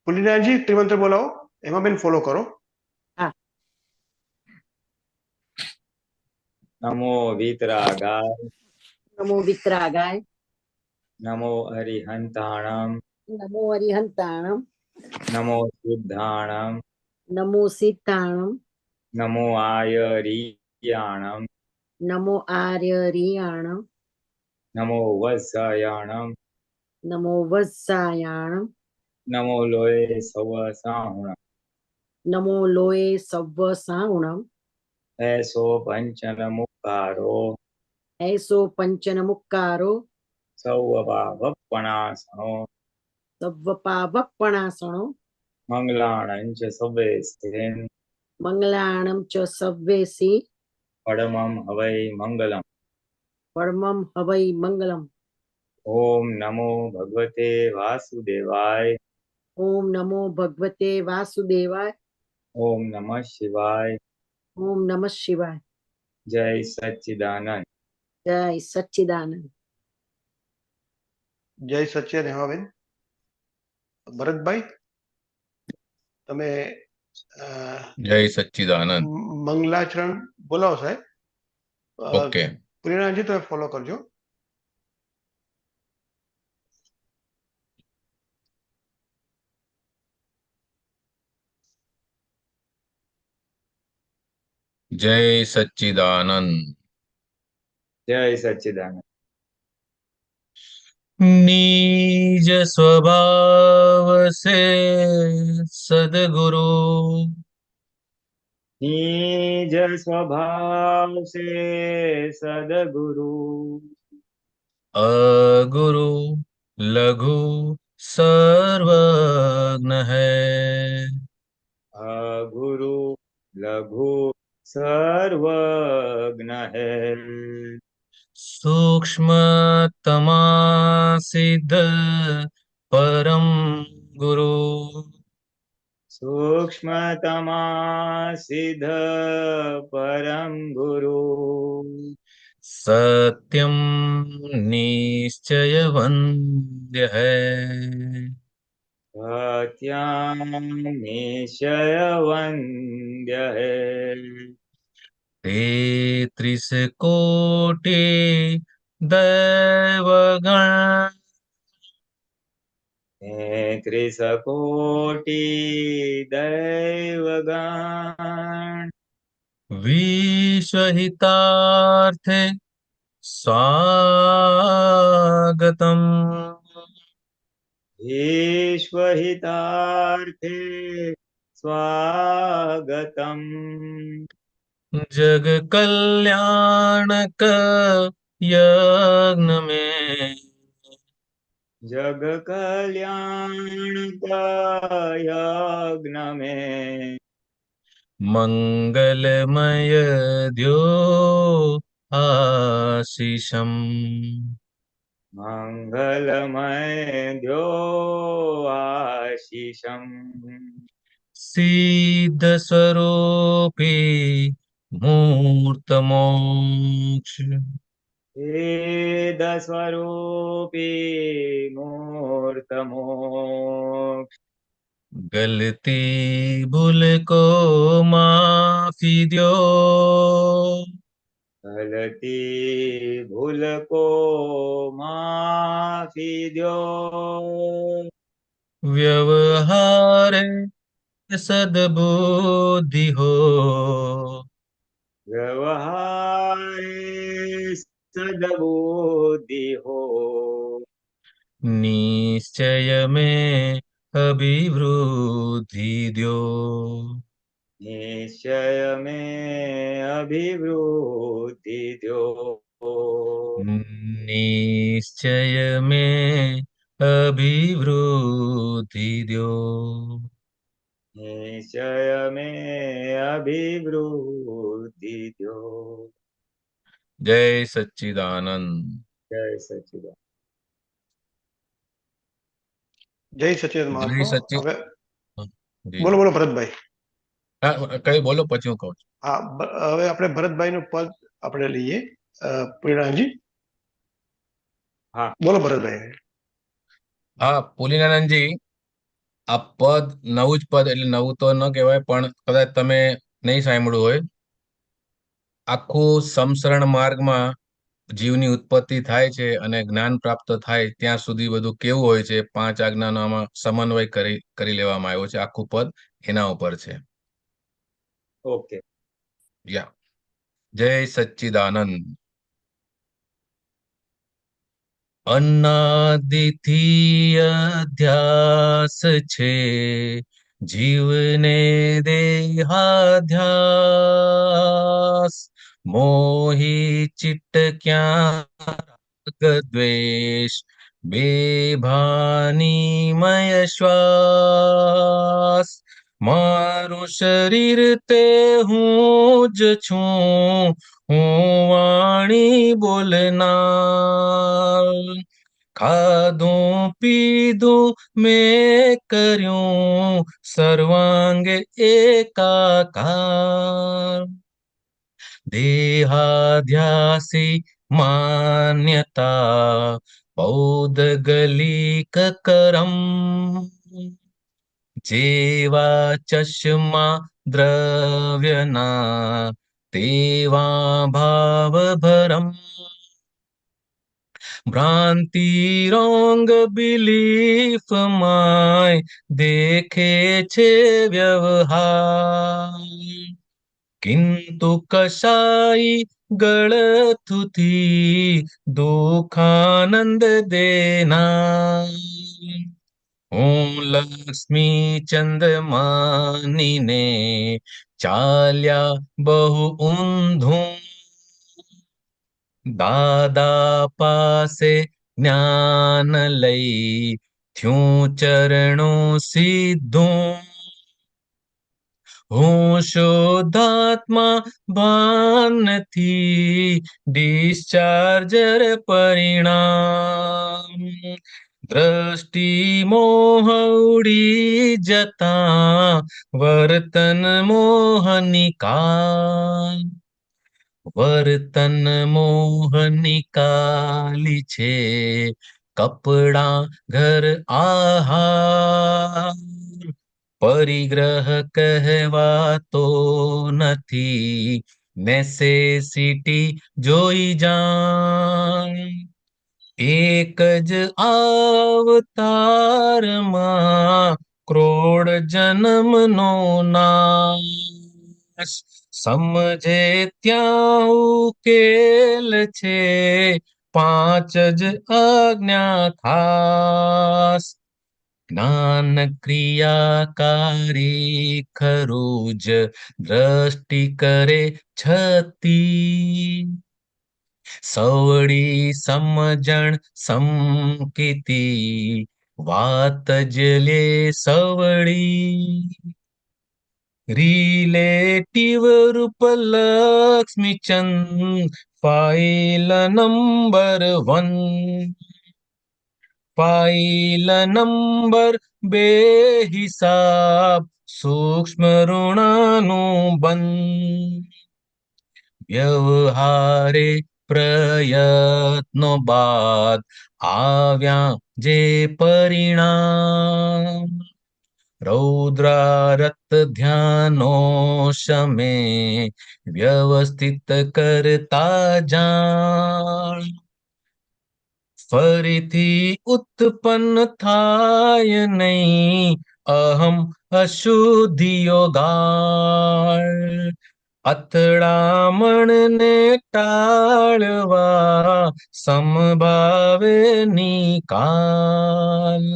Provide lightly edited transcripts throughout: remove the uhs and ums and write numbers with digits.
પુલિનાજી ત્રિમંત્ર બોલાવો. હેમાબેન ફોલો કરો. હા. નમો વિતરાગાય નમો વિતરાગાય નમો હરિહંતાણમ નમો હરિહંતાણમ નમો સિદ્ધાણમ નમો સિદ્ધાણમ નમો આયરિયાણમ નમો આર્યરિયાણમ નમો વત્સયાણમ નમો વત્સાયાણમ નમો લોય સવસાહુણમ નમો લોએ સવ્વ સાહુણમ એસો પંચન મુક્કારો એસો પંચન મુક્કારો સૌવપાવપણાસનો સવ્વ પાવપણાસણો મંગલાણં ચ સવેસ્તેન મંગલાણમ ચ સવ્વેસી પરમં હવૈ મંગલમ. પરમં હવૈ મંગલમ. ઓમ નમો ભગવતે વાસુદેવાય. ઓમ નમો ભગવતે વાસુદેવાય. ઓમ નમઃ શિવાય. ઓમ નમઃ શિવાય. જય સચ્ચિદાનંદ. જય સચ્ચિદાનંદ. જય સચ્ચિદાનંદ. હેમાબેન. ભરતભાઈ, તમે જય સચ્ચિદાનંદ. મંગલાચરણ બોલાવો સાહેબ. ઓકે. પુલિનાજી તમે ફોલો કરજો. જય સચ્ચિદાનંદ. જય સચ્ચિદાનંદ. निज स्वभाव से सदगुरु निज स्वभाव से सदगुरु अगुरु लघु सर्वज्ञ है. गुरु लघु सर्वज्ञ है. सूक्ष्मतमा सिद्ध परम गुरु सूक्ष्मतमा सिद्ध परम गुरु सत्यम निश्चय वन्द्य है. सत्यं निश्चय वन्द्य है. तेत्रिस कोटि दैवगण त्रिशकोटि दैवगण विश्वहितार्थे स्वागतम्. विश्वहितार्थे स्वागतम्. जग कल्याणक यज्ञ में जग कल्याण का यज्ञ में मंगलमय द्यो आशीषम्. मंगलमय द्यो आशीषम्. सिद्ध स्वरूपी मूर्त मोक्ष वेद स्वरूपी मूर्त मोक्ष. गलती भूल को माफी दो. गलती भूल को माफी दो. व्यवहार सद्बुद्धि हो. व्यवहारे सद्बुद्धि हो. निश्चय में अभिवृद्धि दो. निश्चय में अभिवृद्धि दो. निश्चय में अभिवृद्धि दो. निश्चय में अभिवृद्धि दो. जय सच्चिदानंद. जय सच्चिदानंद. જય સચ્ચિદાનંદ જય મહાત્મા. સચ્ચિ હવે જી બોલો બોલો ભરતભાઈ. હા, કઈ બોલો પછી હું કહું છું. હા, હવે આપણે ભરતભાઈનું પદ આપણે લઈએ. પુલિનાજી. હા. બોલો ભરતભાઈ. હા, પુલિનાનંદજી, આ પદ નવું જ પદ એટલે નવું તો ન કહેવાય, પણ કદાચ તમે નહીં સાંભળ્યું હોય, આખું સમસરણ માર્ગમાં જીવની ઉત્પત્તિ થાય છે અને જ્ઞાન પ્રાપ્ત થાય ત્યાં સુધી બધું કેવું હોય છે, 5 આજ્ઞાનો આમાં સમન્વય કરી લેવામાં આવ્યો છે. આખું પદ એના ઉપર છે. ઓકે. યા જય સચ્ચિદાનંદ. અનાદિથી અધ્યાસ છે જીવને દેહાધ્યાસ, મોહી ચિત્ત ક્યાં દ્વેષ, બેભાનીમય શ્વાસ. મારું શરીર તે હું જ છું, હું વાણી બોલનાર. ખાધું પીધું મેં કર્યું સર્વાંગે એકાકાર. દેહાધ્યાસી માન્યતા પૌદગલિક કરમ, જેવા ચશ્મા દ્રવ્યના તેવા ભાવ ભરમ. ભ્રાંતિ રોંગ બિલીફ માય દેખે છે વ્યવહાર, કિંતુ કશાઈ ગળથુથી દુખાનંદ દેનાર. હું લક્ષ્મી ચંદ માનીને ચાલ્યા બહુ ઊંધું, દાદા પાસે જ્ઞાન લઈ થયું ચરણું સીધું. હું શુદ્ધાત્મા ભાન નથી ડિસ્ચાર્જર પરિણામ, દ્રષ્ટિ મોહ ઉડી જતા વર્તન મોહ નિકાલ. વર્તન મોહ નિકાલી છે કપડા ઘર આહાર, પરિગ્રહ કહેવાતો નથી નેસેસિટી જોઈ જાણ. એક જ અવતારમાં કરોડ જન્મનો નાશ, સમજે ત્યાં ઉકેલ છે 5 જ આજ્ઞા ખાસ. જ્ઞાન ક્રિયાકારી ખરું જ દ્રષ્ટિ કરે છતી, સવડી સમજણ સમકીતી વાત જ લે સવડી. રિલેટિવ રૂપ Laxmichand file number 1, file number 2 હિસાબ સૂક્ષ્મ ઋણાનું બંધ. વ્યવહારે પ્રયત્નો બાદ આવ્યા જે પરિણામ, રૌદ્રારત ધ્યાનો શમે વ્યવસ્થિત કરતા જાણ. ફરીથી ઉત્પન્ન થાય નહીં અહમ અશુદ્ધિઓ ગાળ, અથડામણને ટાળવા સમભાવે નિકાલ.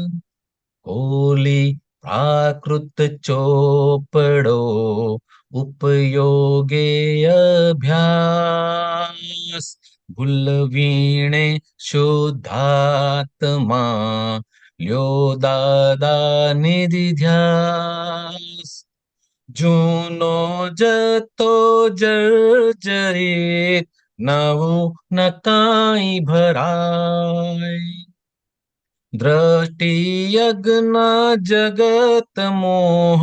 હોલી પ્રાકૃત ચોપડો ઉપયોગે અભ્યાસ, ભૂલવીણે શુદ્ધાત્મા લ્યો દાદા નિધિધ્યાસ. જૂનો જતો જર્જરિત નવું ન કાંઈ ભરાય, દ્રષ્ટિ યજ્ઞ જગત મોહ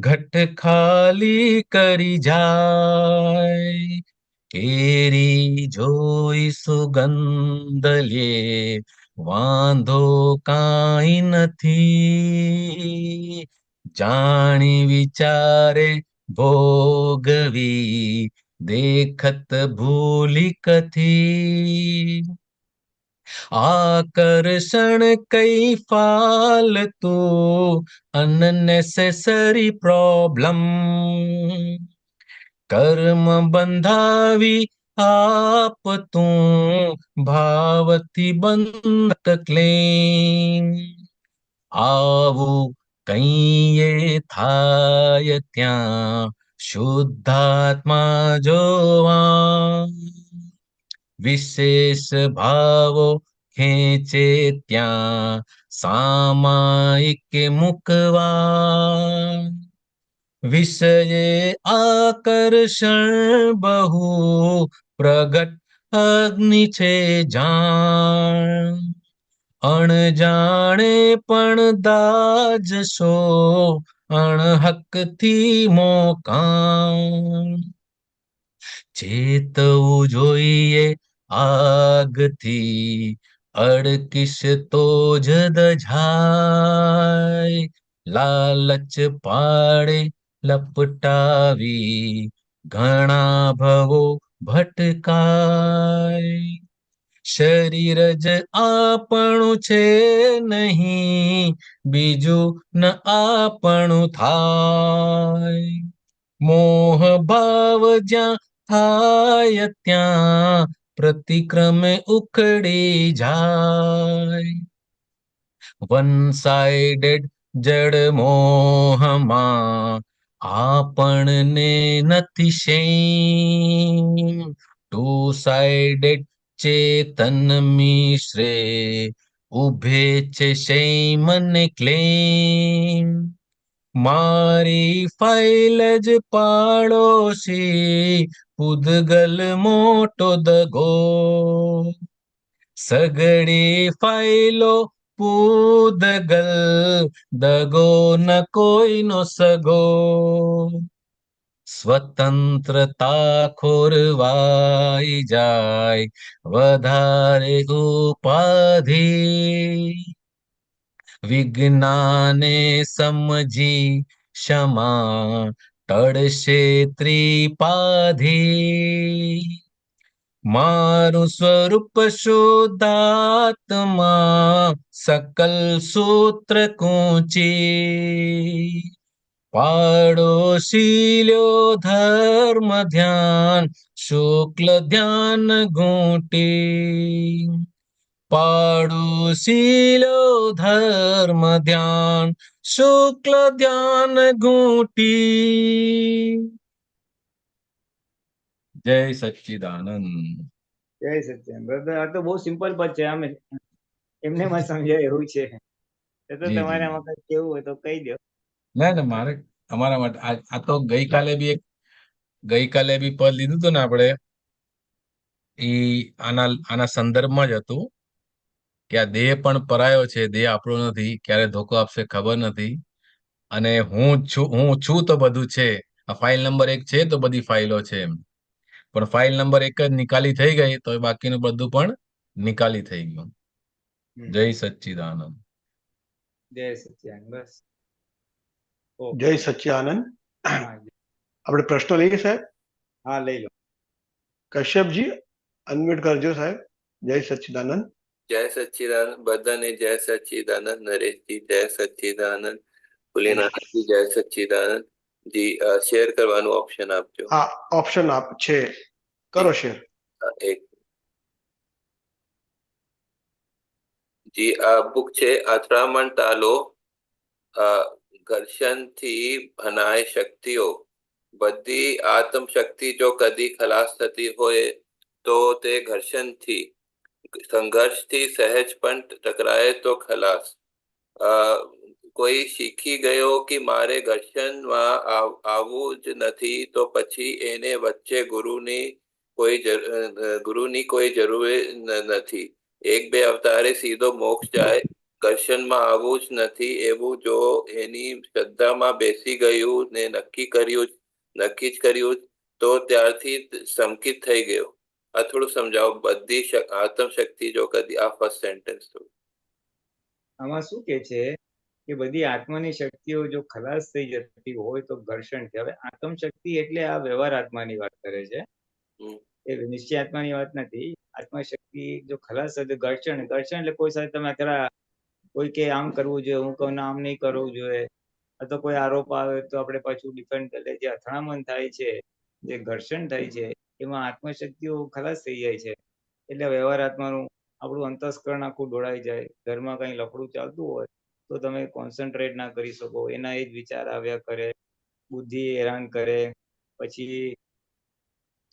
ઘટ ખાલી કરી જાય. કેરી જોઈ સુગંધ લે, વાંધો કાંઈ નથી. જાણી વિચારે ભોગવી, દેખત ભૂલી કથી. આકર્ષણ કઈ ફાલતુ, unnecessary problem. કર્મ બંધાવી આપ તું, ભાવથી બંધક ક્લેમ. આવું કઈએ થાય ત્યાં, શુદ્ધાત્મા જોવા. વિશેષ ભાવો ખેંચે ત્યાં, સામાયિક મુકવા. વિષયે આકર્ષણ બહુ, પ્રગટ અગ્નિ છે જાણ. અણજાણે પણ દાજશો, અણહકથી મોકાણ. ચેતવું જોઈએ આગથી, અડકીશ તો જ દઝાય. લાલચ પાડે લપટાવી, ઘણા ભવો ભટકાય. શરીર જ આપણું છે નહીં, બીજું ન આપણું થાય. મોહ ભાવ જ્યાં થાય ત્યાં, પ્રતિક્રમે ઉખડી જાય. વન સાઇડેડ જડ મોહમાં, આપણને નથી શેમ. ટુ સાઇડેડ ચેતન મિશ્રે, ઉભે છે શેમ ને ક્લેમ. મારી ફાઇલ જ પાડોશી, પૂદગલ મોટો દગો. સગડી ફાઇલો પૂદગલ, દગો ન કોઈનો સગો. સ્વતંત્રતા ખોરવાઈ જાય, વધારે ઉપાધિ. વિજ્ઞાને સમજી ક્ષમા, ટળશે ત્રિપાધી. મારું સ્વરૂપ શુદ્ધાત્મા, સકલ સૂત્ર કૂંચી. પાડોશી લ્યો ધર્મ ધ્યાન, શુક્લ ધ્યાન ઘૂંટી. પાડોશી લ્યો ધર્મ ધ્યાન, શુક્લ ધ્યાન ઘૂંટી. જય સચ્ચિદાનંદ. જય સત્યન બ્રધર. આ તો બહુ સિમ્પલ પદ છે, આમે એમને માં સમજાય એવું છે. એ તો જી, તમારે જી. આમાં કઈ કેવું હોય તો કહી દો. ના ના, મારે અમારા માટે આ તો ગઈકાલે બી પદ લીધું હતું ને આપણે, એ આના સંદર્ભમાં જ હતું કે આ દેહ પણ પરાયો છે, દેહ આપણો નથી, ક્યારે ધોકો આપશે ખબર નથી. અને હું છું તો બધું છે. આ ફાઇલ નંબર 1 છે તો બધી ફાઇલો છે એમ. પણ ફાઇલ નંબર 1 જ નિકાલી થઈ ગઈ તો એ બાકીનું બધું પણ નિકાલી થઈ ગયું. જય સચ્ચિદાનંદ. જય સત્યાન. બસ જય સચ્ચિદાનંદ. હા આપણે પ્રશ્નો લઈએ સાહેબ. હા, લઈ લો. કશ્યપજી અનમ્યુટ કરજો સાહેબ. જય સચ્ચિદાનંદ. જય સચ્ચિદાનંદ. બધાને જય સચ્ચિદાનંદ. નરેશજી જય સચ્ચિદાનંદ. ભોલેનાથજી જય સચ્ચિદાનંદ. જી શેર કરવાનું ઓપ્શન આપજો. હા, ઓપ્શન આપ છે, કરો શેર. એક જી આ બુક છે અથડામણ તાલો, ઘર્ષણથી ભનાય શક્તિઓ. બધી આત્મ શક્તિ જો કદી ખલાસ થતી હોય તો તે ઘર્ષણથી, સંઘર્ષથી સહેજ પણ ટકરાય તો ખલાસ. કોઈ શીખી ગયો કે મારે ઘર્ષણમાં આવવું જ નથી તો પછી એને વચ્ચે ગુરુની કોઈ જરૂર નથી. એક બે અવતારે સીધો મોક્ષ જાય. ઘર્ષણમાં આવવું જ નથી એવું જો એની શ્રદ્ધામાં બેસી ગયું ને નક્કી જ કર્યું તો ત્યારથી સંકિત થઈ ગયો. આ થોડું સમજાવો. બધી આત્મશક્તિ જો કદી, આ ફર્સ્ટ સેન્ટેન્સ થોડું. આમાં શું કે છે કે બધી આત્માની શક્તિઓ જો ખલાસ થઈ જતી હોય તો ઘર્ષણ છે. હવે આત્મશક્તિ એટલે આ વ્યવહાર આત્માની વાત કરે છે, હમ. એ નિશ્ચય આત્માની વાત નથી. આત્મશક્તિ જો ખલાસ થાય તો ઘર્ષણ. ઘર્ષણ એટલે કોઈ સાથે તમે અત્યારે કોઈ કે આમ કરવું જોઈએ, હું કહું આમ નહીં કરવું જોઈએ, અથવા કોઈ આરોપ આવે તો આપણે પાછું ડિફેન્ડ કરીએ. જે અથડામણ થાય છે, જે ઘર્ષણ થાય છે, એમાં આત્મશક્તિઓ ખલાસ થઈ જાય છે. એટલે વ્યવહાર આત્માનું આપણું અંતસ્કરણ આખું દોડાઈ જાય. ઘરમાં કઈ લફડું ચાલતું હોય તો તમે કોન્સન્ટ્રેટ ના કરી શકો, એના એ જ વિચાર આવ્યા કરે, બુદ્ધિ હેરાન કરે, પછી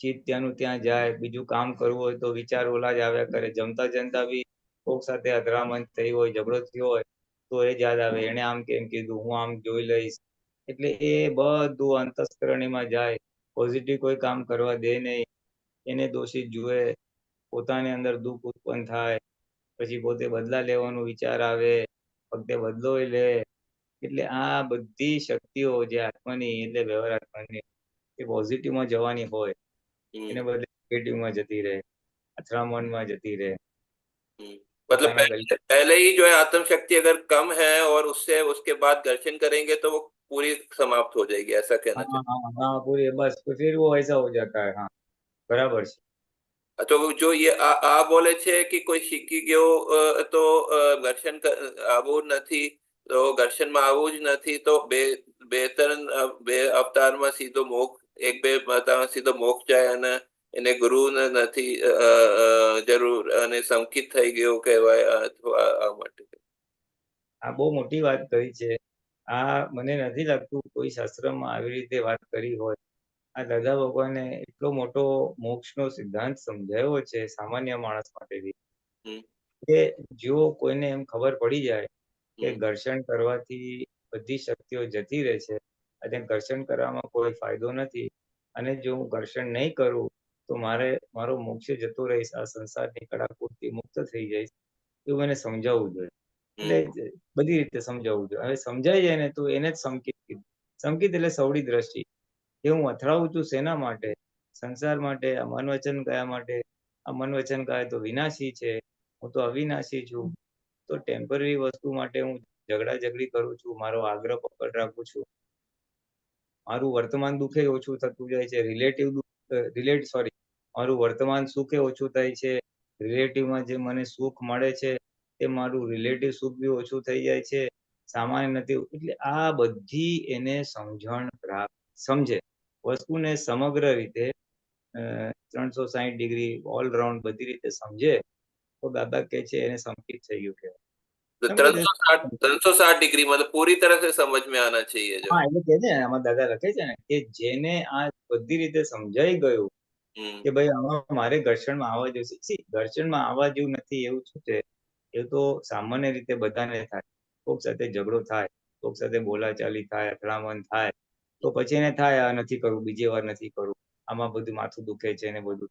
ચિત્ત ત્યાંનું ત્યાં જાય. બીજું કામ કરવું હોય તો વિચાર ઓલા જ આવ્યા કરે. જમતા જમતા બી કોક સાથે અથડામણ થઈ હોય, ઝઘડો થયો હોય તો એ જ યાદ આવે, એને આમ કેમ કીધું, હું આમ જોઈ લઈશ. એટલે એ બધું અંતસ્કરણીમાં જાય. પોઝિટિવ કોઈ કામ કરવા દે નહીં, એને દોષિત જુએ, પોતાની અંદર દુઃખ ઉત્પન્ન થાય, પછી પોતે બદલા લેવાનો વિચાર આવે, વખતે બદલો લે. એટલે આ બધી શક્તિઓ જે આત્માની એટલે વ્યવહાર આત્માની એ પોઝિટિવમાં જવાની હોય, એને બદલે નેગેટિવમાં જતી રહે, અથડામણમાં જતી રહે. मतलब पहले ही जो है आत्मशक्ति अगर कम है और उससे उसके बाद घर्षण करेंगे तो वो पूरी समाप्त हो जाएगी, ऐसा कहना चाहिए. हाँ पूरी बस फिर वो ऐसा हो जाता है. हाँ बराबर છે. તો જો આ બોલે છે કે કોઈ શીખી ગયો તો ઘર્ષણ આવવું નથી, તો ઘર્ષણમાં આવવું જ નથી, તો બે અવતારમાં સીધો મોક્ષ, એક બે અવતારમાં સીધો મોક્ષ જાય અને એને ગુરુ નથી જરૂર અને સંકિત થઈ ગયો કહેવાય. આ માટે આ બહુ મોટી વાત કરી છે. આ મને નથી લાગતું કોઈ શાસ્ત્રમાં આવી રીતે વાત કરી હોય. આ દાદા ભગવાને એટલો મોટો મોક્ષનો સિદ્ધાંત સમજાવ્યો છે સામાન્ય માણસ માટે બી, કે જો કોઈને એમ ખબર પડી જાય કે ઘર્ષણ કરવાથી બધી શક્તિઓ જતી રહે છે અને ઘર્ષણ કરવામાં કોઈ ફાયદો નથી, અને જો હું ઘર્ષણ નહીં કરું તો મારો મોક્ષ જતો રહીશ, આ સંસારની કડાકૂટથી મુક્ત થઈ જઈશ, એવું એને સમજાવવું જોઈએ. એટલે બધી રીતે સમજાવવું જોઈએ. હવે સમજાઈ જાય ને તો એને જ સંકિત કીધું. સંકિત એટલે સવડી દ્રષ્ટિ, કે હું અથડાવું છું શેના માટે? સંસાર માટે. આ મન વચન કયા માટે? આ મન વચન કહે તો વિનાશી છે, હું તો અવિનાશી છું. તો ટેમ્પરરી વસ્તુ માટે હું ઝઘડા ઝઘડી કરું છું, મારો આગ્રહ પકડ રાખું છું, મારું વર્તમાન દુઃખે ઓછું થતું જાય છે, મારું વર્તમાન સુખે ઓછું થાય છે, રિલેટિવમાં જે મને સુખ મળે છે તે મારું રિલેટિવ સુખ બી ઓછું થઈ જાય છે, સામાન્ય નથી. એટલે આ બધી એને સમજણ પ્રાપ્ત સમજે વસ્તુને સમગ્ર રીતે 360 ડિગ્રી ઓલરાઉન્ડ બધી રીતે સમજે તો દાદા કહે છે એને સંકિત થઈ ગયું કહેવાય. 360 डिग्री मतलब पूरी तरह से समझ में आना चाहिए. હા એટલે કે છે આમાં દાદા લખે છે ને કે જેને આ બધી રીતે સમજાઈ ગયું કે ભાઈ આમાં મારે ઘર્ષણમાં આવવા જેવું છે. ઘર્ષણમાં આવવા જેવું નથી એવું શું છે? એ તો સામાન્ય રીતે બધાને થાય. કોક સાથે ઝઘડો થાય, કોક સાથે બોલાચાલી થાય, અથડામણ થાય, તો પછી એને થાય આ નથી કરવું, બીજી વાર નથી કરવું, આમાં બધું માથું દુખે છે ને બધું,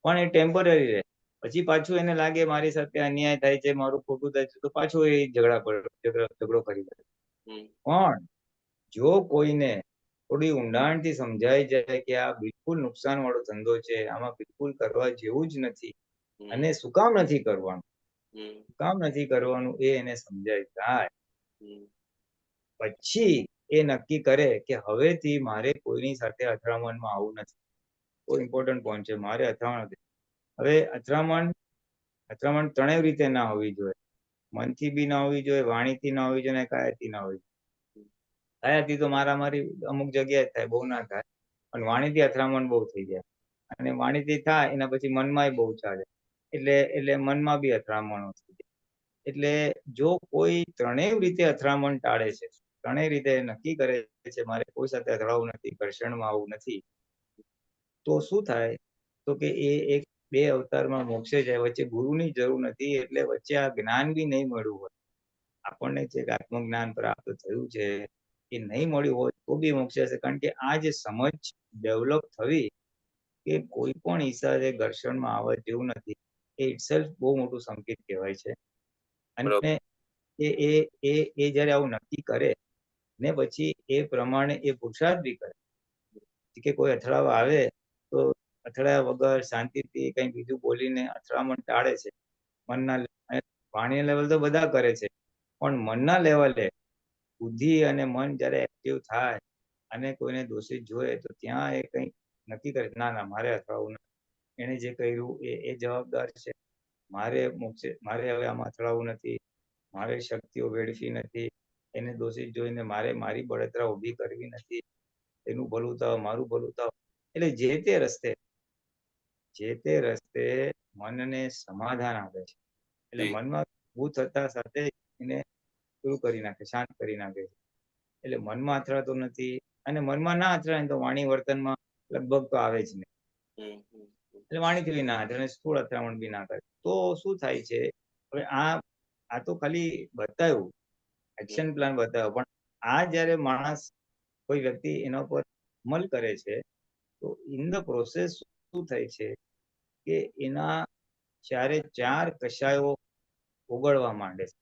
પણ એ ટેમ્પરરી રહે. પછી પાછું એને લાગે મારી સાથે અન્યાય થાય છે, મારું ખોટું થાય છે, તો પાછું એ ઝઘડો કરી દે. પણ જો કોઈને થોડી ઊંડાણથી સમજાઈ જાય કે આ બિલકુલ નુકસાન વાળો ધંધો છે, આમાં બિલકુલ કરવા જેવું જ નથી, અને શું કામ નથી કરવાનું એ એને સમજાય જાય, પછી એ નક્કી કરે કે હવેથી મારે કોઈની સાથે અથડામણમાં આવવું નથી. બહુ ઇમ્પોર્ટન્ટ પોઈન્ટ છે, મારે અથડામણ નથી. હવે અથડામણ ત્રણેય રીતે ના હોવી જોઈએ. મનથી બી ના હોવી જોઈએ, વાણીથી ના હોવી જોઈએ, કાયાથી ના હોવી જોઈએ. કાયાથી તો મારામારી અમુક જગ્યાએ થાય, બહુ ના થાય, પણ વાણીથી અથડામણ બહુ થઈ જાય, અને વાણીથી થાય એના પછી મનમાં બહુ ચાલે, એટલે મનમાં બી અથડામણો થઈ જાય. એટલે જો કોઈ ત્રણેય રીતે અથડામણ ટાળે છે, ત્રણેય રીતે નક્કી કરે છે મારે કોઈ સાથે અથડાવું નથી, ઘર્ષણમાં આવવું નથી, તો શું થાય? તો કે એ એક બે અવતારમાં મોક્ષે જાય. વચ્ચે ગુરુની જરૂર નથી, એટલે વચ્ચે આ જ્ઞાન બી નહીં મળ્યું હોય આપણને, જે આત્મજ્ઞાન પ્રાપ્ત થયું છે એ નહીં મળ્યું હોય તો બી મોક્ષે હશે. કારણ કે આ જે સમજ ડેવલપ થવી કે કોઈ પણ હિસાબે ઘર્ષણમાં આવવા જેવું નથી, એ ઇટસેલ્ફ બહુ મોટું સંકેત કહેવાય છે. અને એ જયારે આવું નક્કી કરે ને પછી એ પ્રમાણે એ પુરુષાર્થ બી કરે, કે કોઈ અથડાવા આવે તો અથડાયા વગર શાંતિથી કંઈ બીજું બોલીને અથડામણ ટાળે છે. મનના વાણીના લેવલ તો બધા કરે છે, પણ મનના લેવલે બુદ્ધિ અને મન જ્યારે એક્ટિવ થાય અને કોઈને દોષિત જોઈએ તો ત્યાં એ કંઈક નક્કી કરે, ના ના મારે અથડાવું નથી, એને જે કર્યું એ જવાબદાર છે, મારે હવે આમાં અથડાવું નથી, મારે શક્તિઓ વેડફી નથી, એને દોષિત જોઈને મારે મારી બળતરા ઊભી કરવી નથી, એનું ભલું થાવ મારું ભલું થાવ. એટલે જે તે રસ્તે મનને સમાધાન આપે છે. એટલે જી. મનમાં ઊભું થતા સાથે એને પૂરું કરી નાખે, શાંત કરી નાખે છે. એટલે મનમાં અથડાતો નથી, અને મનમાં ના અથડાય તો વાણી વર્તનમાં લગભગ તો આવે જ નહીં. હમ, હમ, હમ. એટલે વાણીથી બી ના અથડાય, સ્થૂળ અથડામણ બી ના કરે. તો શું થાય છે, હવે આ તો ખાલી બતાવ્યું, એક્શન પ્લાન બતાવ્યો, પણ આ જ્યારે માણસ કોઈ વ્યક્તિ એના ઉપર અમલ કરે છે તો ઇન ધ પ્રોસેસ શું થાય છે કે એના 4 કશાયો ઓગળવા માંડે છે.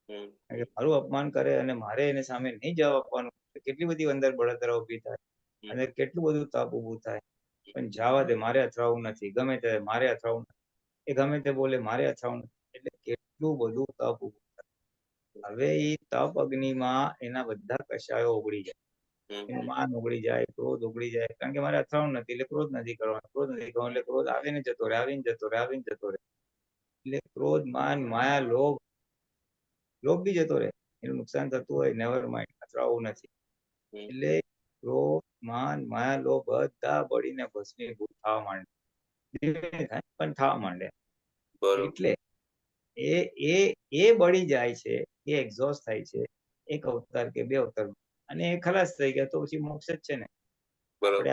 હમ, કારણ કે મારું અપમાન કરે અને મારે એને સામે નહીં જવાબ આપવાનું, કેટલી બધી અંદર બળતરા ઊભી થાય અને કેટલું બધું તાપ ઊભું થાય. પણ જવા દે, મારે અથડાવું નથી, ગમે તે મારે અથડાવું નથી, એ ગમે તે બોલે મારે અથડાવું નથી, એટલે કેટલું બધું તપ ઊભું થાય. હવે એ તપ અગ્નિમાં એના બધા કશાયો ઓગળી જાય. હમ, એનું માન ઓગળી જાય, ક્રોધ ઓગળી જાય, કારણ કે મારે અથડાવું નથી એટલે ક્રોધ નથી કરવાનો, ક્રોધ નથી કરવાનો એટલે ક્રોધ આવીને જતો રહે, આવીને જતો રહે, આવીને જતો રહે. એટલે ક્રોધ, માન, માયા, લોભ બી જતો રહે. એનું નુકસાન થતું હોય નેવર માઇન્ડ, અથડાવું નથી. એટલે ક્રોધ, માન, માયા, લોભ બધા બળીને ભસ્મીભૂત થવા માંડે. ધીમે થાય પણ થવા માંડે. બરોબર. એટલે એ બળી જાય છે, એ એક્ઝોસ્ટ થાય છે 1 અવતાર કે 2 અવતાર, અને એ ખલાસ થઈ ગયા તો પછી મોક્ષ જ છે ને. બરોબર.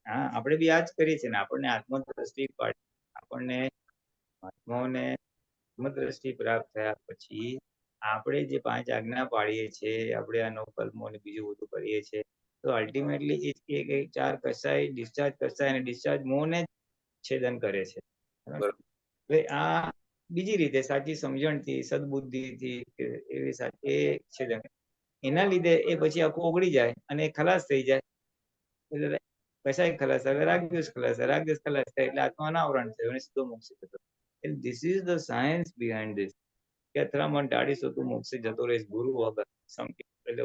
આપણે બી આ જ કરીએ છીએ ને. આપણને આત્મદ્રષ્ટિ પાડી, આપણને મહાત્માઓને આત્મદ્રષ્ટિ પ્રાપ્ત થયા પછી આપણે જે 5 આજ્ઞા પાડીએ છીએ, આપણે આ 9 કર્મો ને બીજું બધું કરીએ છીએ, તો અલ્ટિમેટલી એ 4 કસાય ડિસ્ચાર્જ કસાય અને ડિસ્ચાર્જ મોહને છેદન કરે છે. બરોબર. હવે આ બીજી રીતે સાચી સમજણથી, સદબુદ્ધિથી એવી એ છેદન, એના લીધે એ પછી આખું ઓગળી જાય અને ખલાસ થઈ જાય. એટલે કસાય ખલાસ થાય, રાગદ્વેષ ખલાસ થાય, રાગદ્વેષ ખલાસ થાય એટલે આત્માનું આવરણ થયું અને સીધો મોક્ષ થતો. એટલે this is the science behind this. કે અથડામણ ટાળીશું તું મોક્ષે જતો રહીશ ગુરુ વગર, સંકેત એટલે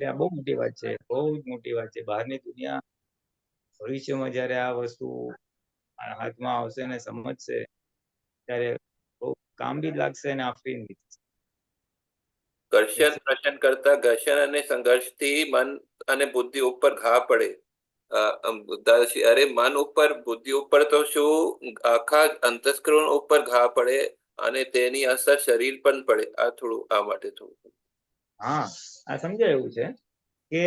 આ બહુ મોટી વાત છે, બહુ જ મોટી વાત છે. બહારની દુનિયા ભવિષ્યમાં જયારે આ વસ્તુ હાથમાં આવશે ને સમજશે ત્યારે બહુ કામ બી લાગશે અને આફરીન બી. ઘર્ષણ પ્રચન કરતા ઘર્ષણ અને સંઘર્ષથી મન અને બુદ્ધિ ઉપર ઘા પડે. અરે મન ઉપર, બુદ્ધિ ઉપર તો શું, આખા અંતસ્કરણ ઉપર ઘા પડે અને તેની અસર શરીર પર પડે. આ થોડું આ માટે થોડું. હા, આ સમજાય એવું છે કે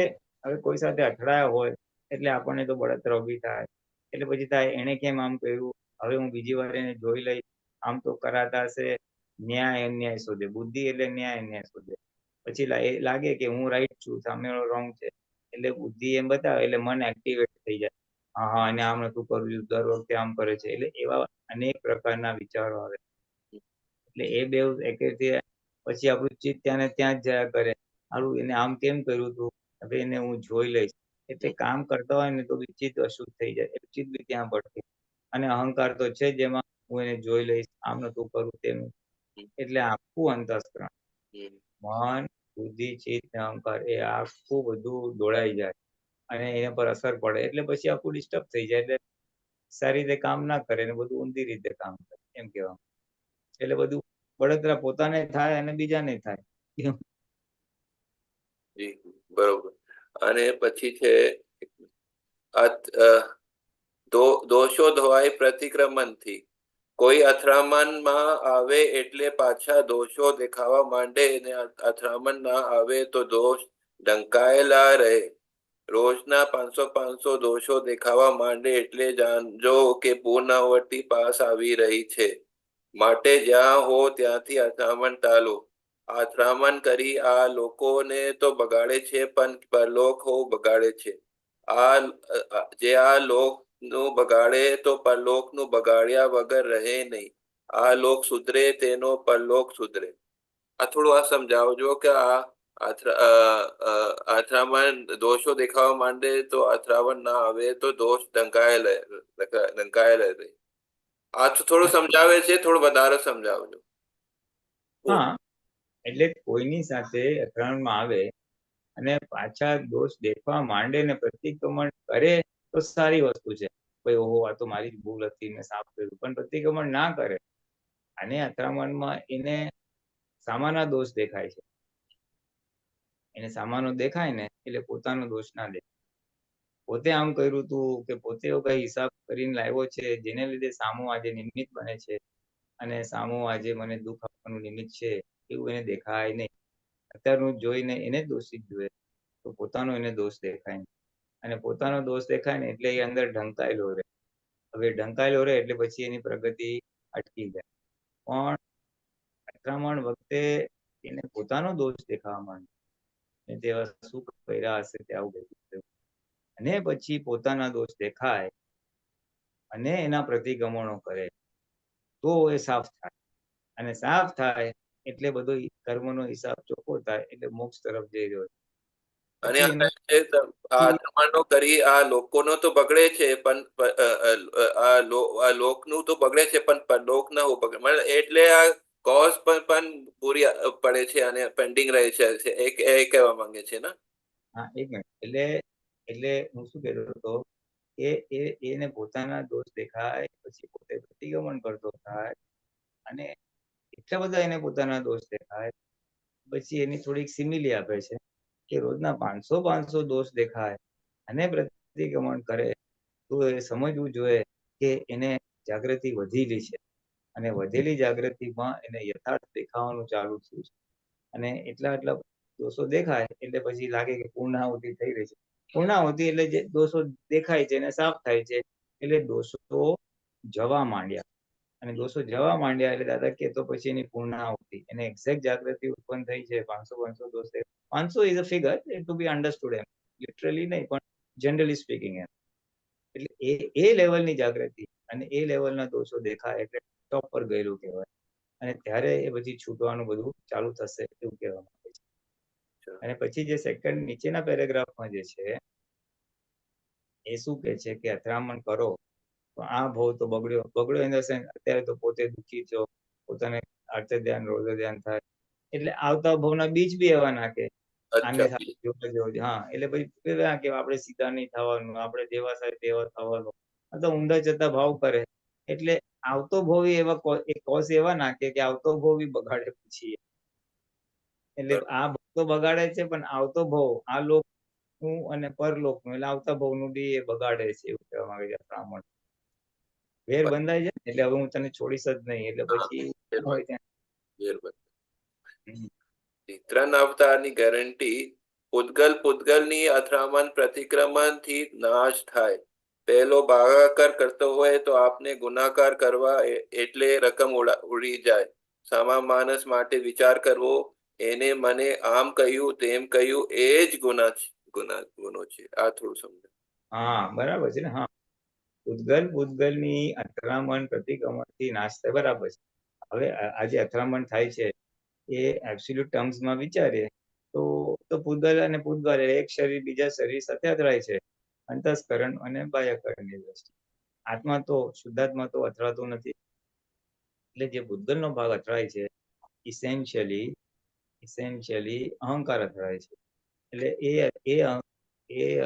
હવે કોઈ સાથે અથડાયા હોય એટલે આપણને તો બળતરા ઊભી થાય. એટલે પછી થાય એને કેમ આમ કર્યું, હવે હું બીજી વાર એને જોઈ લઈ, આમ તો કરાતા હશે. ન્યાય અન્યાય શોધે, બુદ્ધિ એટલે ન્યાય અન્યાય શોધે. પછી લાગે કે હું રાઈટ છું, સામેવાળો રોંગ છે, એટલે બુદ્ધિ એમ બતાવે એટલે મન એક્ટિવેટ થઈ જાય. હા, એને આમ નતું કરવું, દર વખતે આમ કરે છે. એટલે એવા અનેક પ્રકારના વિચારો આવે. એટલે એ બે પછી આપણું ચિત્ત ત્યાં ને ત્યાં જ જયા કરે. સારું, એને આમ કેમ કર્યું હતું, હવે એને હું જોઈ લઈશ. એટલે કામ કરતા હોય ને તો બી ચિત્ત અશુદ્ધ થઈ જાય, ચિત્ત બી ત્યાં ભટકે. અને અહંકાર તો છે જેમાં હું એને જોઈ લઈશ, આમ નતું કરું તેમ. એટલે આખું અંતસ્કરણ, મન, બુદ્ધિ, ચિત્ત ને અહંકાર, એ આખું બધું દોડાઈ જાય અને એના પર અસર પડે. એટલે પછી આખું ડિસ્ટર્બ થઈ જાય. એટલે સારી રીતે કામ ના કરે ને બધું ઊંધી રીતે કામ કરે, એમ કહેવાય. એટલે બધું બળતરા પોતાને થાય અને બીજાને થાય. જી, બરોબર. અને પછી છે દોષો ધોવાય પ્રતિક્રમણથી. કોઈ અથડામણમાં આવે એટલે પાછા દોષો દેખાવા માંડે, અને અથડામણ ના આવે તો દોષ ઢંકાયેલા રહે. રોજના 500 દોષો દેખાવા માંડે એટલે જાણજો કે પુનરાવૃત્તિ પાસ આવી રહી છે. માટે જ્યાં હો ત્યાંથી અથડામણ ટાળો. અથડામણ કરી આ લોકોને તો બગાડે છે, પણ પરલોક હો બગાડે છે. આ લોક નું બગાડે તો પરલોક નું બગાડ્યા વગર રહે નહીં. આ લોક સુધરે તેનો પરલોક સુધરે. આ થોડું આ સમજાવજો કે આ અથડામણ દોષો દેખાવા માંડે તો અથડામણ ના આવે તો દોષ ઢંકાયેલા રહે. આ તો થોડું સમજાવે છે, થોડું વધારે સમજાવજો. હા, એટલે કોઈની સાથે અથડામણમાં આવે અને પાછા દોષ દેખવા માંડે ને પ્રતિક્રમણ કરે તો સારી વસ્તુ છે. ભાઈ ઓહો, આ તો મારી જ ભૂલ હતી, મેં સાફ કર્યું. પણ પ્રતિક્રમણ ના કરે અને અથડામણમાં એને સામાના દોષ દેખાય છે. એને સામાનો દેખાય ને એટલે પોતાનો દોષ ના દેખાય. પોતે આમ કર્યું હતું કે પોતે એવો કઈ હિસાબ કરીને લાવ્યો છે જેને લીધે સામો આજે નિમિત્ત બને છે અને સામો આજે મને દુઃખ આપવાનું નિમિત્ત છે, એવું એને દેખાય નહીં. અત્યારનું જોઈને એને દોષિત જુએ તો પોતાનો એને દોષ દેખાય નહીં. અને પોતાનો દોષ દેખાય ને એટલે એ અંદર ઢંકાયેલો રહે. હવે ઢંકાયેલો રહે એટલે પછી એની પ્રગતિ અટકી જાય. પણ અથડામણ વખતે એને પોતાનો દોષ દેખાવા માંડે, તેવા શું કર્યા હશે તે આવું બધું થયું. અને પછી પોતાના દોષ દેખાય અને એના પ્રતિક્રમણો કરે તો એ સાફ થાય. અને સાફ થાય એટલે બધો કર્મનો હિસાબ ચોખ્ખો થાય એટલે મોક્ષ તરફ જઈ રહ્યો છે. અને પછી એમાં આ અથડામણો કરી આ લોકોનો તો બગડે છે, પણ આ લોકનું તો બગડે છે, પણ લોક ના બગડે. મતલબ એટલે આ કોઝ પણ પૂરી પડે છે અને પેન્ડિંગ રહે છે, એ કહેવા માંગે છે ને. હા, એક મિનિટ. એટલે હું શું કહેતો હતો કે એને પોતાના દોષ દેખાય પછી પોતે પ્રતિક્રમણ કરતો થાય અને એટલા બધા એને પોતાના દોષ દેખાય પછી એની થોડીક સિમિલી આપે છે કે રોજના 500 દોષ દેખાય અને પ્રતિક્રમણ કરે તો એ સમજવું જોઈએ કે એને જાગૃતિ વધેલી છે અને વધેલી જાગૃતિમાં એને યથાર્થ દેખાવાનું ચાલુ થયું છે. અને એટલા દોષો દેખાય એટલે પછી લાગે કે પૂર્ણાહુતિ થઈ રહી છે. પૂર્ણાહુતિ એટલે જે દોષો દેખાય છે એને સાફ થાય છે એટલે દોષો જવા માંડ્યા. અને દોષો જવા માંડ્યા એટલે દાદા કે તો પછી એની પૂર્ણાહુતિ, એને એક્ઝેક્ટ જાગૃતિ ઉત્પન્ન થઈ છે. 500 દોષ 500 is a figure to be understood, એમ લિટરલી નહીં પણ જનરલી સ્પીકિંગ એમ. એટલે એ લેવલની જાગૃતિ અને એ લેવલના દોષો દેખાય એટલે ટોપ પર ગયેલું કહેવાય. અને ત્યારે એ પછી છૂટવાનું બધું ચાલુ થશે એવું કહેવામાં આવે છે. અને પછી જે સેકન્ડ નીચેના પેરેગ્રાફમાં જે છે એ શું કે છે કે અથડામણ કરો તો આ ભાવ તો બગડ્યો ઇન ધ સેન્સ અત્યારે તો પોતે દુઃખી છો, પોતાને આર્તે ધ્યાન રોજ ધ્યાન થાય એટલે આવતા ભાવના બીજ બી એવા નાખે આને સાથે. હા, એટલે પછી કે આપણે સીધા નહીં થવાનું, આપણે જેવા સાહેબ તેવા થવાનું, આ તો ઊંડા જતા ભાવ કરે એટલે આવતો ભાવ એવા કોઝ એવા નાખે કે આવતો ભાવ બી બગાડે પછી. એટલે આ ભાવ તો બગાડે છે પણ આવતો ભાવ આ લોકનું અને પરલોકનું એટલે આવતા ભાવનું બી એ બગાડે છે એવું કહેવામાં આવે છે. બ્રાહ્મણ વેર બંધાય છે એટલે હવે હું તને છોડીશ જ નહીં એટલે પછી હોય ત્યાં 3 અવતારની ગેરંટી. પૂતગલની અથડામણ પ્રતિક્રમણ થી નાશ થાય. પહેલો ભાગાકાર કરતો હોય તો આપને ગુનાકાર કરવા એટલે રકમ ઉડી જાય. સામા માણસ માટે વિચાર કરવો, એને મને આમ કહ્યું તેમ કહ્યું, એ જ ગુનો છે. આ થોડું સમજો. હા, બરાબર છે ને. હા, પૂતગલની અથડામણ પ્રતિક્રમણથી નાશ થાય, બરાબર છે. હવે આજે અથડામણ થાય છે એ એબ્સોલ્યુટ ટર્મ્સમાં વિચારીએ તો પૂતગલ અને પૂતગલ એક શરીર બીજા શરીર સાથે અથડાય છે અંતસ્કરણ અને બાહ્યકરણની દ્રષ્ટિએ. આત્મા તો શુદ્ધાત્મા તો અથડાતો નથી. એટલે જે પૂતગલનો ભાગ અથડાય છે ઇસેન્શિયલી અહંકાર અથડાય છે. એટલે એ